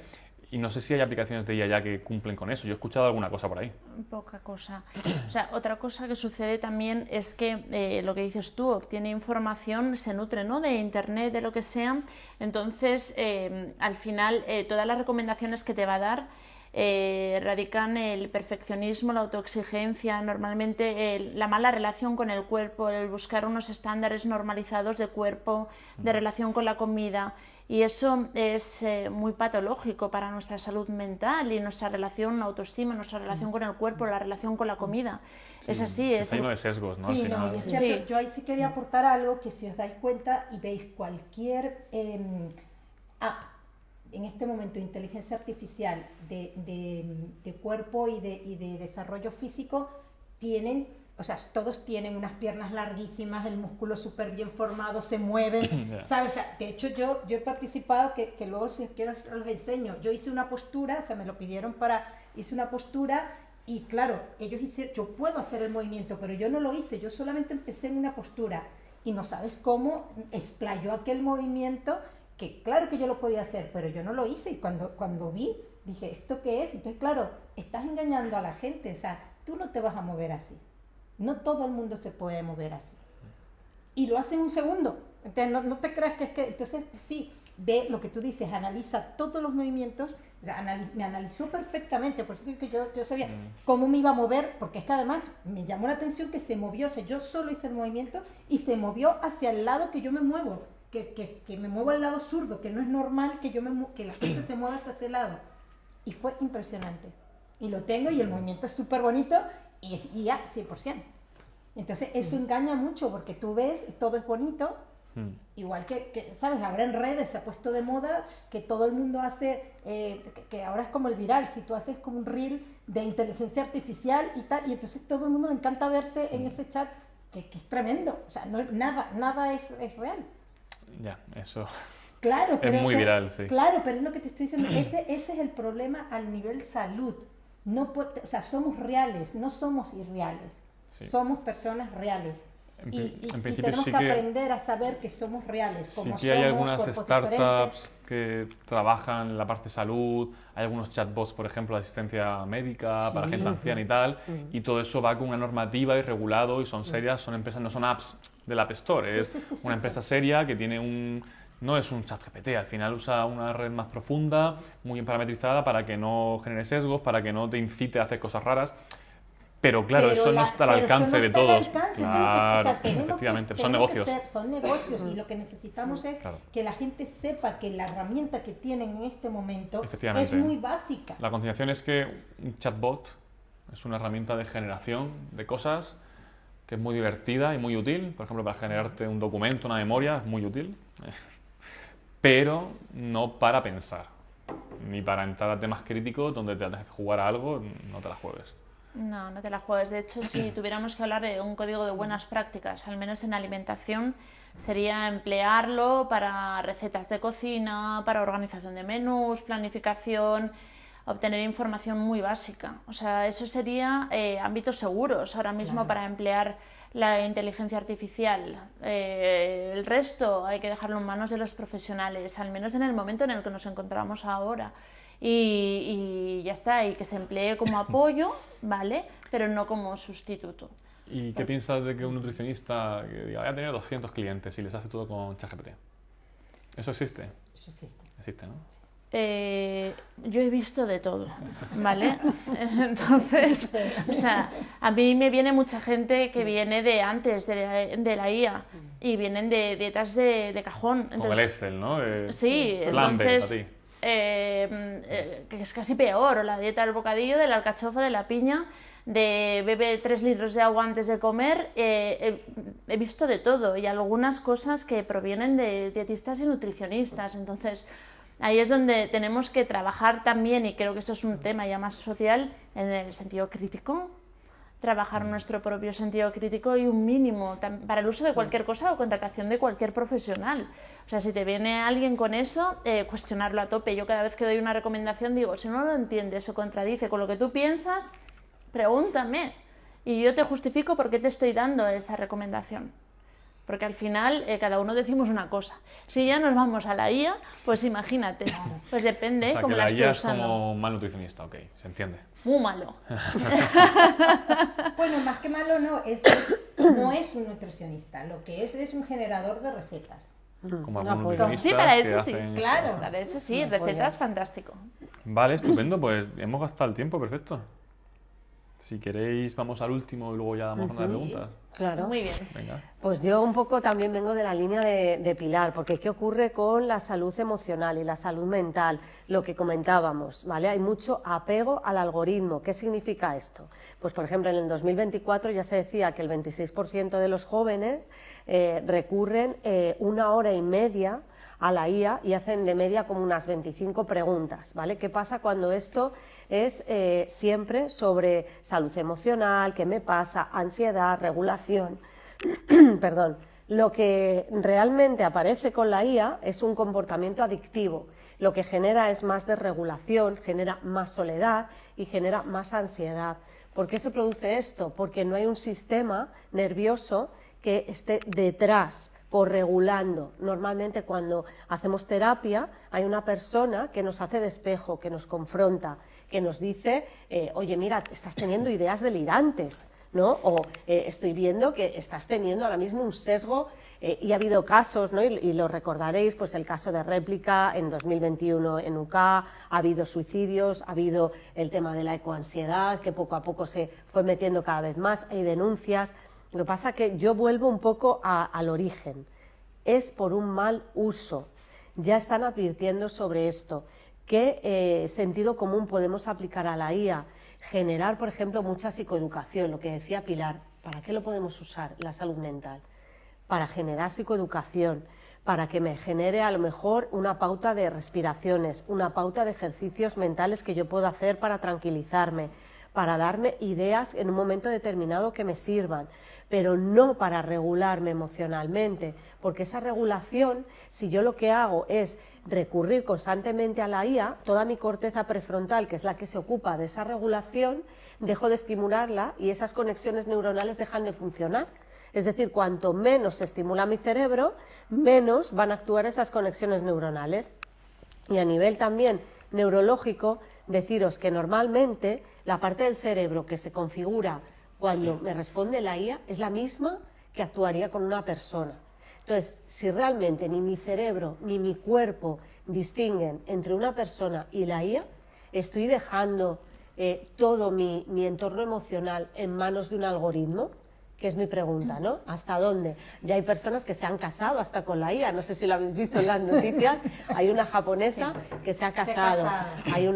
Y no sé si hay aplicaciones de IA ya que cumplen con eso. Yo he escuchado alguna cosa por ahí. Poca cosa. O sea, otra cosa que sucede también es que lo que dices tú, obtiene información, se nutre, ¿no?, de Internet, de lo que sea. Entonces, al final, todas las recomendaciones que te va a dar radican el perfeccionismo, la autoexigencia, normalmente la mala relación con el cuerpo, el buscar unos estándares normalizados de cuerpo, de relación con la comida. Y eso es muy patológico para nuestra salud mental y nuestra relación, la autoestima, nuestra relación con el cuerpo, la relación con la comida. Sí, es así. Está lleno de sesgos, ¿no? Sí, al final. no, y es cierto. Yo ahí sí quería aportar algo que si os dais cuenta y veis cualquier app en este momento de inteligencia artificial de cuerpo y de desarrollo físico, tienen... O sea, todos tienen unas piernas larguísimas, el músculo súper bien formado, se mueven, ¿sabes? O sea, de hecho, yo he participado, que luego si os quiero os los enseño. Yo hice una postura, o sea, me lo pidieron hice una postura y claro, ellos hicieron, yo puedo hacer el movimiento, pero yo no lo hice, yo solamente empecé en una postura y no sabes cómo explayó aquel movimiento, que claro que yo lo podía hacer, pero yo no lo hice y cuando vi, dije, ¿esto qué es? Entonces, claro, estás engañando a la gente, o sea, tú no te vas a mover así. No todo el mundo se puede mover así. Y lo hace en un segundo. Entonces, no te creas que es que... Entonces, sí, ve lo que tú dices, analiza todos los movimientos. O sea, me analizó perfectamente. Por eso digo que yo sabía cómo me iba a mover, porque es que además me llamó la atención que se movió. O sea, yo solo hice el movimiento y se movió hacia el lado que yo me muevo. Que me muevo al lado zurdo, que no es normal que la gente se mueva hacia ese lado. Y fue impresionante. Y lo tengo y el movimiento es súper bonito. Y ya, 100%. Entonces, eso engaña mucho porque tú ves, todo es bonito, igual que, ¿sabes? Ahora en redes se ha puesto de moda que todo el mundo hace, que ahora es como el viral, si tú haces como un reel de inteligencia artificial y tal, y entonces todo el mundo le encanta verse en ese chat, que es tremendo, o sea, no es, nada es real. Ya, eso... Claro, es muy viral, sí. Claro, pero es lo que te estoy diciendo, ese es el problema al nivel salud. O sea, somos reales, no somos irreales. Sí. Somos personas reales. Y tenemos que aprender a saber que somos reales. Como sí que hay algunas startups que trabajan en la parte de salud, hay algunos chatbots, por ejemplo, de asistencia médica para gente anciana y tal, y todo eso va con una normativa y regulado y son serias, son empresas, no son apps del App Store, es una empresa seria que tiene no es un ChatGPT, al final usa una red más profunda, muy bien parametrizada para que no genere sesgos, para que no te incite a hacer cosas raras. Pero claro, eso no está al alcance de todos. Claro, efectivamente, son negocios. Son negocios y lo que necesitamos es que la gente sepa que la herramienta que tienen en este momento es muy básica. La continuación es que un chatbot es una herramienta de generación de cosas que es muy divertida y muy útil. Por ejemplo, para generarte un documento, una memoria, es muy útil. Pero no para pensar, ni para entrar a temas críticos donde te tengas que jugar a algo, no te la juegues. No te la juegues. De hecho, si tuviéramos que hablar de un código de buenas prácticas, al menos en alimentación, sería emplearlo para recetas de cocina, para organización de menús, planificación, obtener información muy básica. O sea, eso sería ámbitos seguros ahora mismo para emplear la inteligencia artificial. El resto hay que dejarlo en manos de los profesionales, al menos en el momento en el que nos encontramos ahora. Y ya está, y que se emplee como apoyo, ¿vale? Pero no como sustituto. ¿Y qué piensas de que un nutricionista que diga, voy a tener 200 clientes y les hace todo con ChatGPT? ¿Eso existe? Eso existe. Existe, ¿no? Yo he visto de todo, ¿vale? Entonces, o sea, a mí me viene mucha gente que viene de antes de la IA y vienen de dietas de cajón. Entonces, como el Excel, ¿no? Sí, Plan B, entonces, para ti. que es casi peor, o la dieta del bocadillo, de la alcachofa, de la piña, de bebe 3 litros de agua antes de comer. He visto de todo y algunas cosas que provienen de dietistas y nutricionistas. Entonces, ahí es donde tenemos que trabajar también, y creo que esto es un tema ya más social, en el sentido crítico, trabajar nuestro propio sentido crítico y un mínimo para el uso de cualquier cosa o contratación de cualquier profesional. O sea, si te viene alguien con eso, cuestionarlo a tope. Yo cada vez que doy una recomendación digo, si no lo entiendes o contradice con lo que tú piensas, pregúntame y yo te justifico por qué te estoy dando esa recomendación. Porque al final cada uno decimos una cosa. Si ya nos vamos a la IA, pues imagínate, pues depende O sea, cómo que la la esté IA es usando. como un mal nutricionista, ok, se entiende. Muy malo. Bueno, más que malo no es un nutricionista, lo que es un generador de recetas. Como Un algunos apoyo. nutricionistas Sí, para que eso sí. hacen Claro. Para eso sí, recetas, fantástico. Vale, estupendo, pues hemos gastado el tiempo, perfecto. Si queréis, vamos al último y luego ya damos ronda de preguntas. Claro. Muy bien. Venga. Pues yo un poco también vengo de la línea de Pilar, porque ¿qué ocurre con la salud emocional y la salud mental? Lo que comentábamos, ¿vale? Hay mucho apego al algoritmo. ¿Qué significa esto? Pues, por ejemplo, en el 2024 ya se decía que el 26% de los jóvenes recurren 1 hora y media a la IA y hacen de media como unas 25 preguntas, ¿vale? ¿Qué pasa cuando esto es siempre sobre salud emocional, qué me pasa, ansiedad, regulación? Perdón. Lo que realmente aparece con la IA es un comportamiento adictivo. Lo que genera es más desregulación, genera más soledad y genera más ansiedad. ¿Por qué se produce esto? Porque no hay un sistema nervioso que esté detrás, corregulando. Normalmente cuando hacemos terapia hay una persona que nos hace de espejo, que nos confronta, que nos dice, oye, mira, estás teniendo ideas delirantes, ¿no? O estoy viendo que estás teniendo ahora mismo un sesgo, y ha habido casos, ¿no? Y lo recordaréis, pues el caso de Réplica en 2021 en UK, ha habido suicidios, ha habido el tema de la ecoansiedad, que poco a poco se fue metiendo cada vez más, hay denuncias. Lo que pasa es que yo vuelvo un poco al origen, es por un mal uso. Ya están advirtiendo sobre esto. ¿Qué sentido común podemos aplicar a la IA? Generar, por ejemplo, mucha psicoeducación, lo que decía Pilar. ¿Para qué lo podemos usar, la salud mental? Para generar psicoeducación, para que me genere a lo mejor una pauta de respiraciones, una pauta de ejercicios mentales que yo pueda hacer para tranquilizarme, para darme ideas en un momento determinado que me sirvan, pero no para regularme emocionalmente, porque esa regulación, si yo lo que hago es recurrir constantemente a la IA, toda mi corteza prefrontal, que es la que se ocupa de esa regulación, dejo de estimularla y esas conexiones neuronales dejan de funcionar. Es decir, cuanto menos se estimula mi cerebro, menos van a actuar esas conexiones neuronales. Y a nivel también neurológico, deciros que normalmente la parte del cerebro que se configura cuando me responde la IA es la misma que actuaría con una persona. Entonces, si realmente ni mi cerebro ni mi cuerpo distinguen entre una persona y la IA, estoy dejando todo mi entorno emocional en manos de un algoritmo, que es mi pregunta, ¿no? ¿Hasta dónde? Ya hay personas que se han casado hasta con la IA, no sé si lo habéis visto en las noticias, hay una japonesa que se ha casado, hay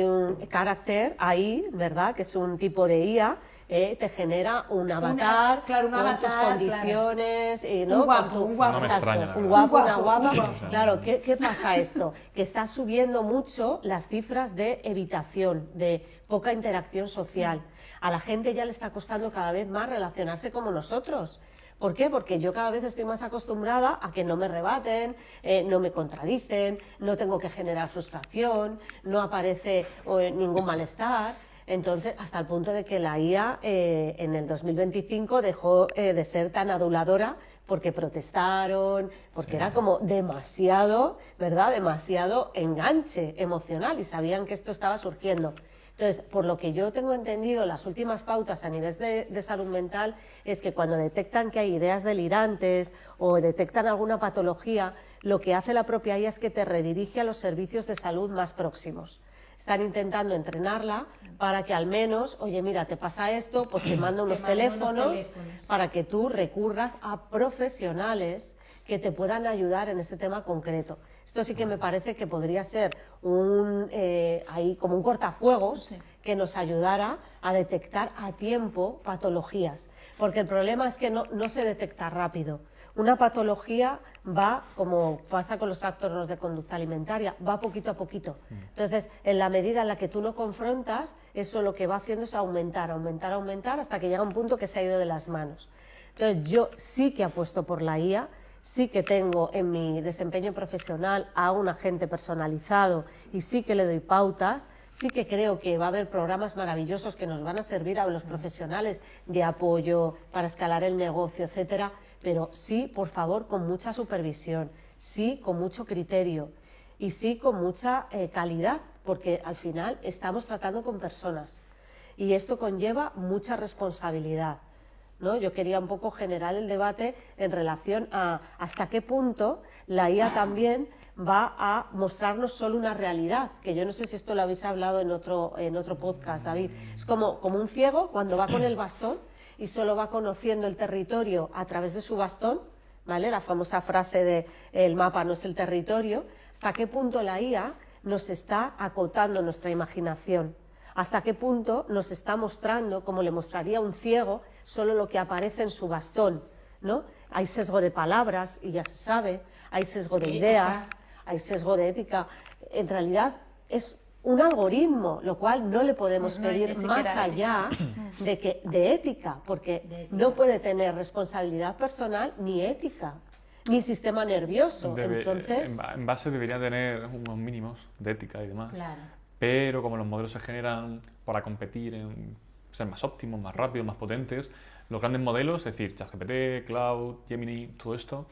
un carácter ahí, ¿verdad?, que es un tipo de IA, te genera un avatar, un con avatar, tus condiciones, ¿no? Un guapo, un guapo. No me Exacto, extraña, la un verdad. guapo, una Un guapa. guapo. Claro, ¿qué pasa esto? Que está subiendo mucho las cifras de evitación, de poca interacción social. A la gente ya le está costando cada vez más relacionarse como nosotros. ¿Por qué? Porque yo cada vez estoy más acostumbrada a que no me rebaten, no me contradicen, no tengo que generar frustración, no aparece ningún malestar. Entonces, hasta el punto de que la IA en el 2025 dejó de ser tan aduladora porque protestaron, porque era como demasiado, ¿verdad?, demasiado enganche emocional y sabían que esto estaba surgiendo. Entonces, por lo que yo tengo entendido, las últimas pautas a nivel de salud mental es que cuando detectan que hay ideas delirantes o detectan alguna patología, lo que hace la propia IA es que te redirige a los servicios de salud más próximos. Están intentando entrenarla para que al menos, oye, mira, te pasa esto, pues te mando unos teléfonos para que tú recurras a profesionales que te puedan ayudar en ese tema concreto. Esto sí que me parece que podría ser ahí como un cortafuegos que nos ayudara a detectar a tiempo patologías, porque el problema es que no se detecta rápido. Una patología va, como pasa con los trastornos de conducta alimentaria, va poquito a poquito. Entonces, en la medida en la que tú lo confrontas, eso lo que va haciendo es aumentar, hasta que llega un punto que se ha ido de las manos. Entonces, yo sí que apuesto por la IA, sí que tengo en mi desempeño profesional a un agente personalizado y sí que le doy pautas. Sí que creo que va a haber programas maravillosos que nos van a servir a los profesionales de apoyo para escalar el negocio, etcétera. Pero sí, por favor, con mucha supervisión, sí, con mucho criterio y sí, con mucha calidad, porque al final estamos tratando con personas y esto conlleva mucha responsabilidad, ¿no? Yo quería un poco generar el debate en relación a hasta qué punto la IA también va a mostrarnos solo una realidad, que yo no sé si esto lo habéis hablado en otro podcast, David. Es como un ciego cuando va con el bastón y solo va conociendo el territorio a través de su bastón, ¿vale? La famosa frase de el mapa no es el territorio. ¿Hasta qué punto la IA nos está acotando nuestra imaginación? ¿Hasta qué punto nos está mostrando, como le mostraría un ciego, solo lo que aparece en su bastón, ¿no? Hay sesgo de palabras, y ya se sabe, hay sesgo de ideas, hay sesgo de ética. En realidad es un algoritmo, lo cual no le podemos pedir más allá de ética, porque no puede tener responsabilidad personal ni ética, ni sistema nervioso. Entonces, en base debería tener unos mínimos de ética y demás, claro. Pero como los modelos se generan para competir en ser más óptimos, más rápidos, más potentes, los grandes modelos, es decir, ChatGPT, Cloud, Gemini, todo esto,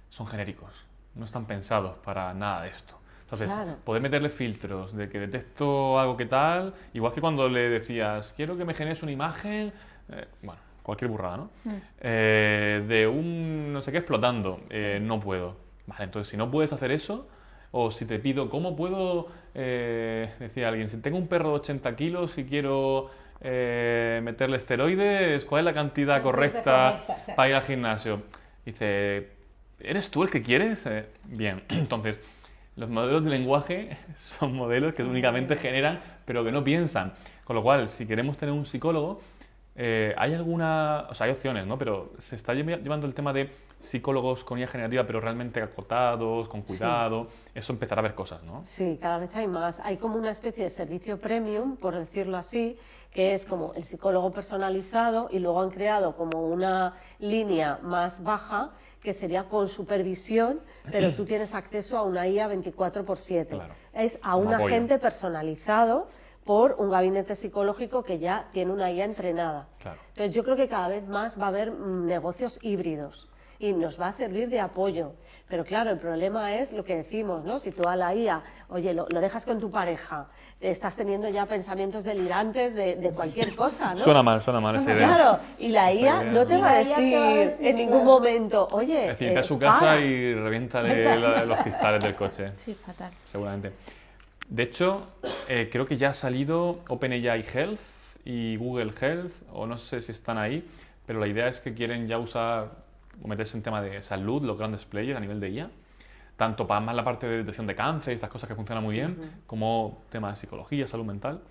son genéricos, no están pensados para nada de esto. Entonces, poder meterle filtros de que detecto algo que tal, igual que cuando le decías, quiero que me generes una imagen, bueno, cualquier burrada, ¿no? De un no sé qué explotando, no puedo. Vale, entonces, si no puedes hacer eso, o si te pido, ¿cómo puedo, decía alguien, si tengo un perro de 80 kilos y quiero meterle esteroides, ¿cuál es la cantidad correcta para ir al gimnasio? Dice, ¿eres tú el que quieres? Bien, entonces, los modelos de lenguaje son modelos que únicamente generan, pero que no piensan. Con lo cual, si queremos tener un psicólogo, hay hay opciones, ¿no? Pero se está llevando el tema de psicólogos con IA generativa, pero realmente acotados, con cuidado. Sí. Eso empezará a ver cosas, ¿no? Sí, cada vez hay más. Hay como una especie de servicio premium, por decirlo así, que es como el psicólogo personalizado, y luego han creado como una línea más baja que sería con supervisión, pero tú tienes acceso a una IA 24/7. Claro. Es a un agente personalizado por un gabinete psicológico que ya tiene una IA entrenada. Claro. Entonces yo creo que cada vez más va a haber negocios híbridos y nos va a servir de apoyo. Pero claro, el problema es lo que decimos, ¿no? Si tú a la IA, oye, lo dejas con tu pareja, estás teniendo ya pensamientos delirantes de cualquier cosa, ¿no? Suena mal esa idea. Claro, y la IA no te va a decir en ningún momento, oye, es decir, ve a su casa y reviéntale los cristales del coche. Sí, fatal. Seguramente. De hecho, creo que ya ha salido OpenAI Health y Google Health, o no sé si están ahí, pero la idea es que quieren ya usar o meterse en tema de salud, los grandes players a nivel de IA, tanto para más la parte de detección de cáncer y estas cosas que funcionan muy bien, como temas de psicología, salud mental,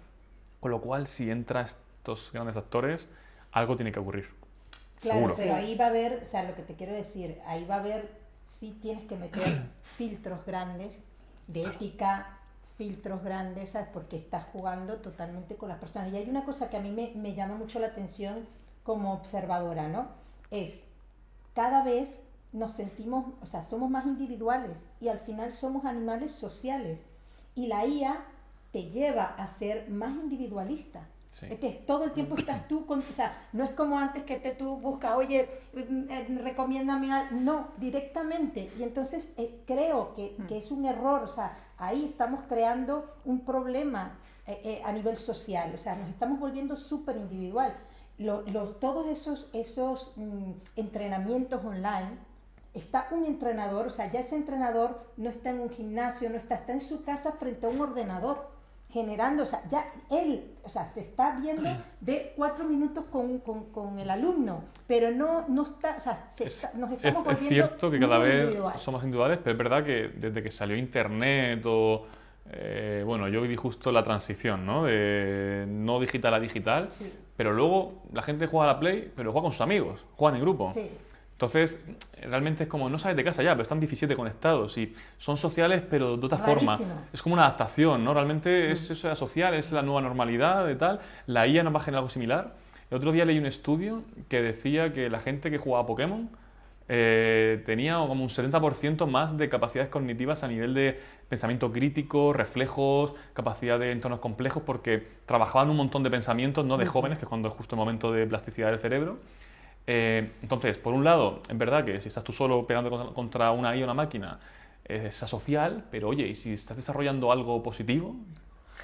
con lo cual si entran estos grandes actores, algo tiene que ocurrir. Claro, seguro. Pero ahí va a haber, o sea, lo que te quiero decir, ahí va a haber, sí tienes que meter filtros grandes de ética, filtros grandes, ¿sabes? Porque estás jugando totalmente con las personas. Y hay una cosa que a mí me llama mucho la atención como observadora, ¿no? Es, cada vez nos sentimos, o sea, somos más individuales y al final somos animales sociales. Y la IA te lleva a ser más individualista. Sí. Todo el tiempo estás tú con, o sea, no es como antes que tú buscas, oye, recomiéndame algo, no, directamente. Y entonces creo que es un error, o sea, ahí estamos creando un problema a nivel social, o sea, nos estamos volviendo súper individual. Todos esos entrenamientos online, está un entrenador, o sea, ya ese entrenador no está en un gimnasio, está en su casa frente a un ordenador, generando, o sea, ya él, o sea, se está viendo de 4 minutos con el alumno, pero no está, o sea, nos estamos volviendo es cierto que cada muy vez individual. somos individuales, pero es verdad que desde que salió Internet bueno, yo viví justo la transición, ¿no? De no digital a digital, Sí. pero luego la gente juega a la Play, pero juega con sus amigos, juegan en grupo. Sí. Entonces, realmente es como, no sales de casa ya, pero están 17 conectados y son sociales, pero de otra forma. Rarísimo. Es como una adaptación, ¿no? Realmente eso era social, es la nueva normalidad y tal. La IA nos va a generar algo similar. El otro día leí un estudio que decía que la gente que jugaba a Pokémon tenía como un 70% más de capacidades cognitivas a nivel de pensamiento crítico, reflejos, capacidad de entornos complejos, porque trabajaban un montón de pensamientos, ¿no? De jóvenes, que es cuando es justo el momento de plasticidad del cerebro. Entonces, por un lado, es verdad que si estás tú solo pegando contra una IA o una máquina, es asocial, pero oye, ¿y si estás desarrollando algo positivo?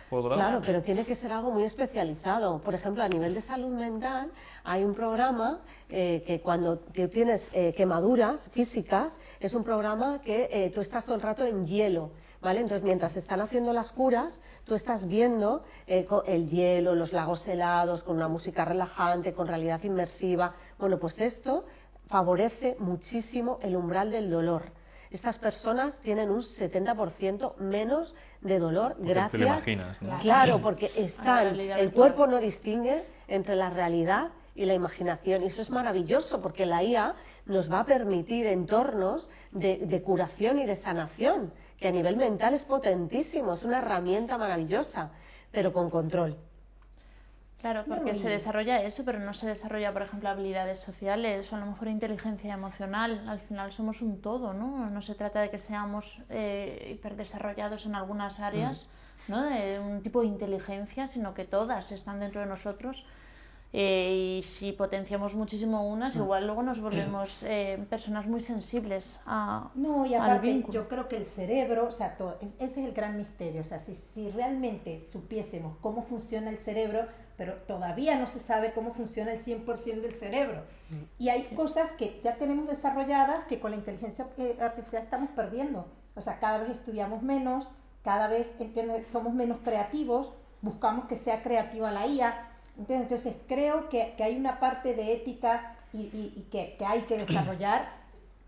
Por otro lado. Claro, pero tiene que ser algo muy especializado. Por ejemplo, a nivel de salud mental, hay un programa que cuando tienes quemaduras físicas, es un programa que tú estás todo el rato en hielo. ¿Vale? Entonces, mientras están haciendo las curas, tú estás viendo el hielo, los lagos helados, con una música relajante, con realidad inmersiva. Bueno, pues esto favorece muchísimo el umbral del dolor. Estas personas tienen un 70% menos de dolor Porque gracias... te lo imaginas, ¿no? Claro, porque realidad el virtual. cuerpo no distingue entre la realidad y la imaginación. Y eso es maravilloso, porque la IA nos va a permitir entornos de curación y de sanación, que a nivel mental es potentísimo, es una herramienta maravillosa, pero con control. Claro, porque se desarrolla eso, pero no se desarrolla, por ejemplo, habilidades sociales o a lo mejor inteligencia emocional. Al final somos un todo, ¿no? No se trata de que seamos hiperdesarrollados en algunas áreas, ¿no? De un tipo de inteligencia, sino que todas están dentro de nosotros. Y si potenciamos muchísimo unas, igual luego nos volvemos personas muy sensibles No, y al aparte vínculo. yo creo que el cerebro, o sea, ese es el gran misterio, o sea, si realmente supiésemos cómo funciona el cerebro, pero todavía no se sabe cómo funciona el 100% del cerebro. Y hay cosas que ya tenemos desarrolladas que con la inteligencia artificial estamos perdiendo. O sea, cada vez estudiamos menos, cada vez somos menos creativos, buscamos que sea creativa la IA. Entonces creo que hay una parte de ética y que hay que desarrollar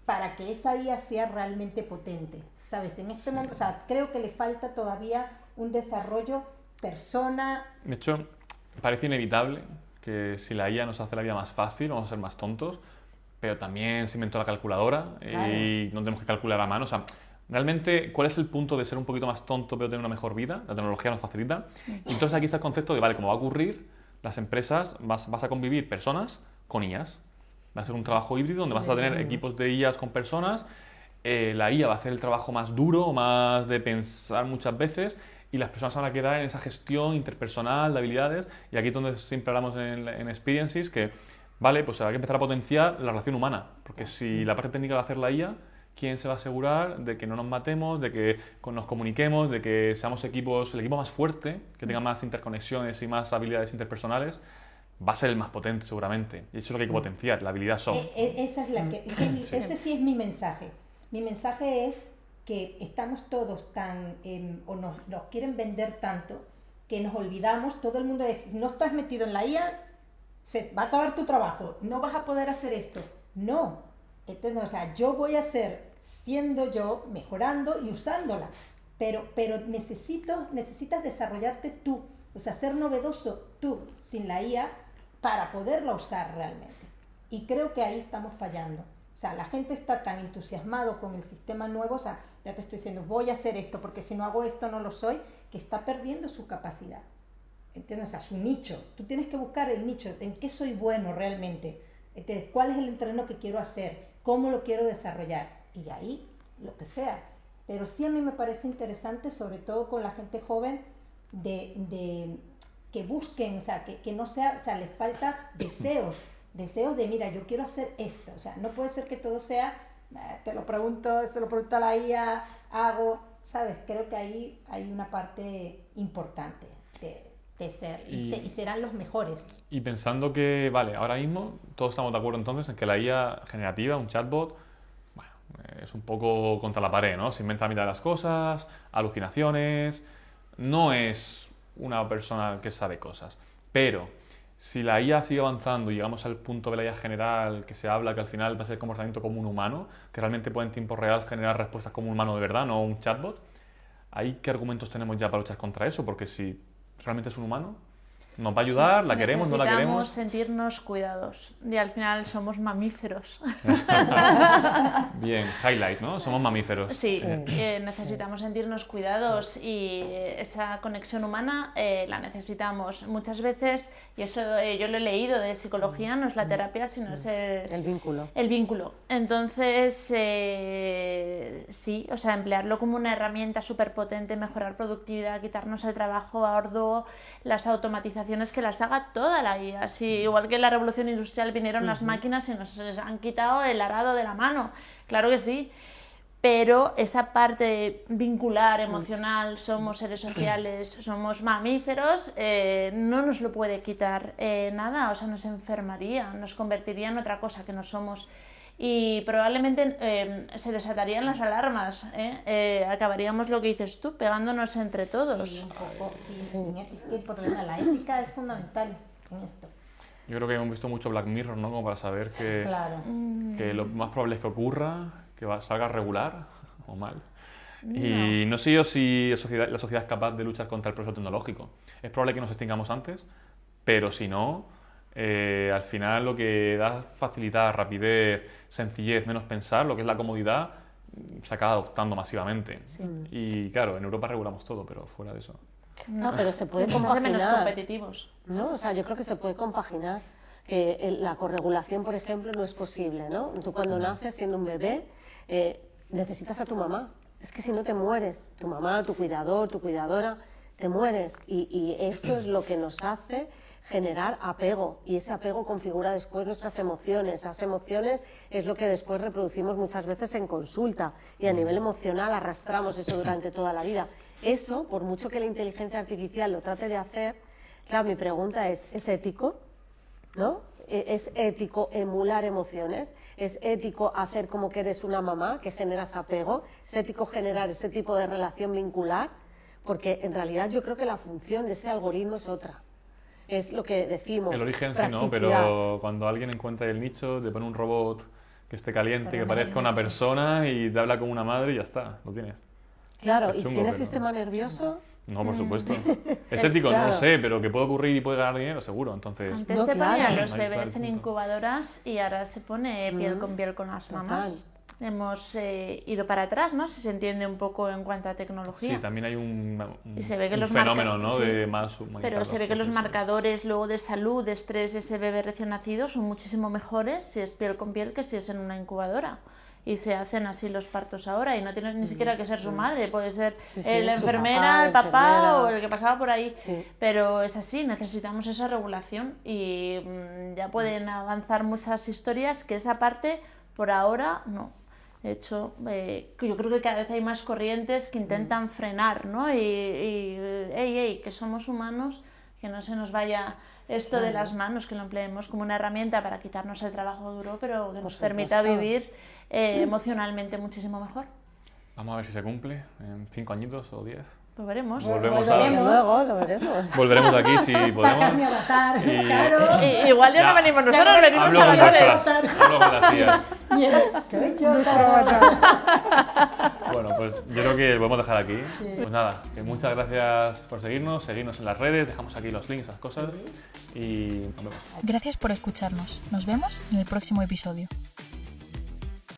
para que esa IA sea realmente potente, ¿sabes? En este momento, o sea, creo que le falta todavía un desarrollo persona. De hecho, parece inevitable que si la IA nos hace la vida más fácil, vamos a ser más tontos, pero también se inventó la calculadora y no tenemos que calcular a mano. O sea, realmente, ¿cuál es el punto de ser un poquito más tonto pero tener una mejor vida? La tecnología nos facilita. Y entonces aquí está el concepto de, vale, como va a ocurrir, las empresas vas a convivir personas con IAs. Va a ser un trabajo híbrido donde vas a tener equipos de IAs con personas. La IA va a hacer el trabajo más duro, más de pensar muchas veces, y las personas van a quedar en esa gestión interpersonal de habilidades. Y aquí es donde siempre hablamos en Experiences que, vale, pues hay que empezar a potenciar la relación humana. Porque si la parte técnica va a hacer la IA, ¿quién se va a asegurar de que no nos matemos, de que nos comuniquemos, de que seamos el equipo más fuerte, que tenga más interconexiones y más habilidades interpersonales? Va a ser el más potente seguramente. Y eso es lo que hay que potenciar, la habilidad soft. Esa es la que, ese sí es mi mensaje. Mi mensaje es que estamos todos tan, o nos quieren vender tanto, que nos olvidamos, todo el mundo es, no estás metido en la IA, se va a acabar tu trabajo, no vas a poder hacer esto. No, o sea, yo voy a ser siendo yo, mejorando y usándola, pero necesitas desarrollarte tú, o sea, ser novedoso tú, sin la IA, para poderla usar realmente. Y creo que ahí estamos fallando. O sea, la gente está tan entusiasmado con el sistema nuevo, o sea, ya te estoy diciendo, voy a hacer esto, porque si no hago esto no lo soy, que está perdiendo su capacidad. ¿Entiendes? O sea, su nicho. Tú tienes que buscar el nicho, en qué soy bueno realmente. Entonces, ¿cuál es el entreno que quiero hacer? ¿Cómo lo quiero desarrollar? Y de ahí, lo que sea. Pero sí a mí me parece interesante, sobre todo con la gente joven, de que busquen, o sea, que no sea, o sea, les falta deseos de, mira, yo quiero hacer esto. O sea, no puede ser que todo sea, te lo pregunto, se lo pregunto a la IA, hago, ¿sabes? Creo que ahí hay una parte importante. de ser y serán los mejores. Y pensando que, vale, ahora mismo todos estamos de acuerdo entonces en que la IA generativa, un chatbot, bueno, es un poco contra la pared, ¿no? Se inventa la mitad de las cosas, alucinaciones, no es una persona que sabe cosas. Pero si la IA sigue avanzando y llegamos al punto de la IA general, que se habla que al final va a ser comportamiento como un humano, que realmente puede en tiempo real generar respuestas como un humano de verdad, no un chatbot, ¿ahí qué argumentos tenemos ya para luchar contra eso? Porque si realmente es un humano, nos va a ayudar, la queremos, no la queremos. Necesitamos sentirnos cuidados y al final somos mamíferos. Bien, highlight, ¿no? Somos mamíferos. Sí, necesitamos sentirnos cuidados y esa conexión humana la necesitamos muchas veces, y eso yo lo he leído de psicología, no es la terapia, sino es el vínculo. El vínculo. Entonces, sí, o sea, emplearlo como una herramienta súper potente, mejorar productividad, quitarnos el trabajo arduo, las automatizaciones que las haga toda la IA. Sí, igual que en la revolución industrial vinieron las máquinas y nos han quitado el arado de la mano. Claro que sí. Pero esa parte vincular, emocional, somos seres sociales, somos mamíferos, no nos lo puede quitar nada, o sea, nos enfermaría, nos convertiría en otra cosa que no somos. Y probablemente se desatarían las alarmas, acabaríamos lo que dices tú, pegándonos entre todos. Sí, un poco, sí. Es que el problema, la ética es fundamental en esto. Yo creo que hemos visto mucho Black Mirror, ¿no? Como para saber que, Claro. que lo más probable es que ocurra, que salga regular o mal. Y no sé yo si la sociedad es capaz de luchar contra el progreso tecnológico. Es probable que nos extingamos antes, pero si no, al final lo que da facilidad, rapidez, sencillez, menos pensar, lo que es la comodidad, se acaba adoptando masivamente. Sí. Y claro, en Europa regulamos todo, pero fuera de eso. No, pero se puede Nos hace menos compaginar. competitivos. ¿No? O sea, yo creo que se puede compaginar. Que la corregulación, por ejemplo, no es posible, ¿no? Tú cuando naces siendo un bebé, necesitas a tu mamá. Es que si no te mueres, tu mamá, tu cuidador, tu cuidadora, te mueres. Y esto es lo que nos hace generar apego, y ese apego configura después nuestras emociones. Esas emociones es lo que después reproducimos muchas veces en consulta, y a nivel emocional arrastramos eso durante toda la vida. Eso, por mucho que la inteligencia artificial lo trate de hacer, claro, mi pregunta ¿es ético? ¿No? ¿Es ético emular emociones? ¿Es ético hacer como que eres una mamá, que generas apego? ¿Es ético generar ese tipo de relación vincular? Porque en realidad yo creo que la función de este algoritmo es otra. Es lo que decimos. El origen sí, ¿no? Pero cuando alguien encuentra el nicho, te pone un robot que esté caliente, Pero que no parezca hay una nicho. persona y te habla como una madre y ya está, lo tienes. Claro, Es ¿y chungo, tiene pero- sistema nervioso? No, por supuesto. ¿Es ético? No Claro. lo sé, pero que puede ocurrir y puede ganar dinero, seguro. Entonces, Antes No, se claro. ponían los Ahí está el bebés en punto. incubadoras y ahora se pone piel con piel con las Total. mamás. Hemos ido para atrás, ¿no? Si se entiende un poco en cuanto a tecnología. sí, también hay un Y se ve que un los fenómeno, marca- ¿no? sí. De más humanizar Pero se ve que los procesos. marcadores luego de salud, de estrés de ese bebé recién nacido son muchísimo mejores si es piel con piel que si es en una incubadora. Y se hacen así los partos ahora y no tienes ni siquiera que ser su madre, puede ser Sí, sí, la su enfermera, papá, el papá enfermera. o el que pasaba por ahí. Sí. Pero es así, necesitamos esa regulación y ya pueden avanzar muchas historias que esa parte por ahora no. De hecho, yo creo que cada vez hay más corrientes que intentan frenar, ¿no? Ey, que somos humanos, que no se nos vaya esto de las manos, que lo empleemos como una herramienta para quitarnos el trabajo duro, pero que nos permita supuesto. vivir emocionalmente muchísimo mejor. Vamos a ver si se cumple en 5 añitos o 10. Pues veremos. Volvemos Desde Volveremos. luego, lo veremos. Volveremos aquí si Sacar mi podemos. avatar. Y- Claro. Igual ya Ya. no venimos nosotros, venimos Hablo con avatores. las hablo con las tías. Soy yo, claro. Bueno, pues yo creo que lo podemos dejar aquí. Pues nada, que muchas gracias por seguirnos en las redes, dejamos aquí los links, las cosas y nos vemos. Gracias por escucharnos. Nos vemos en el próximo episodio.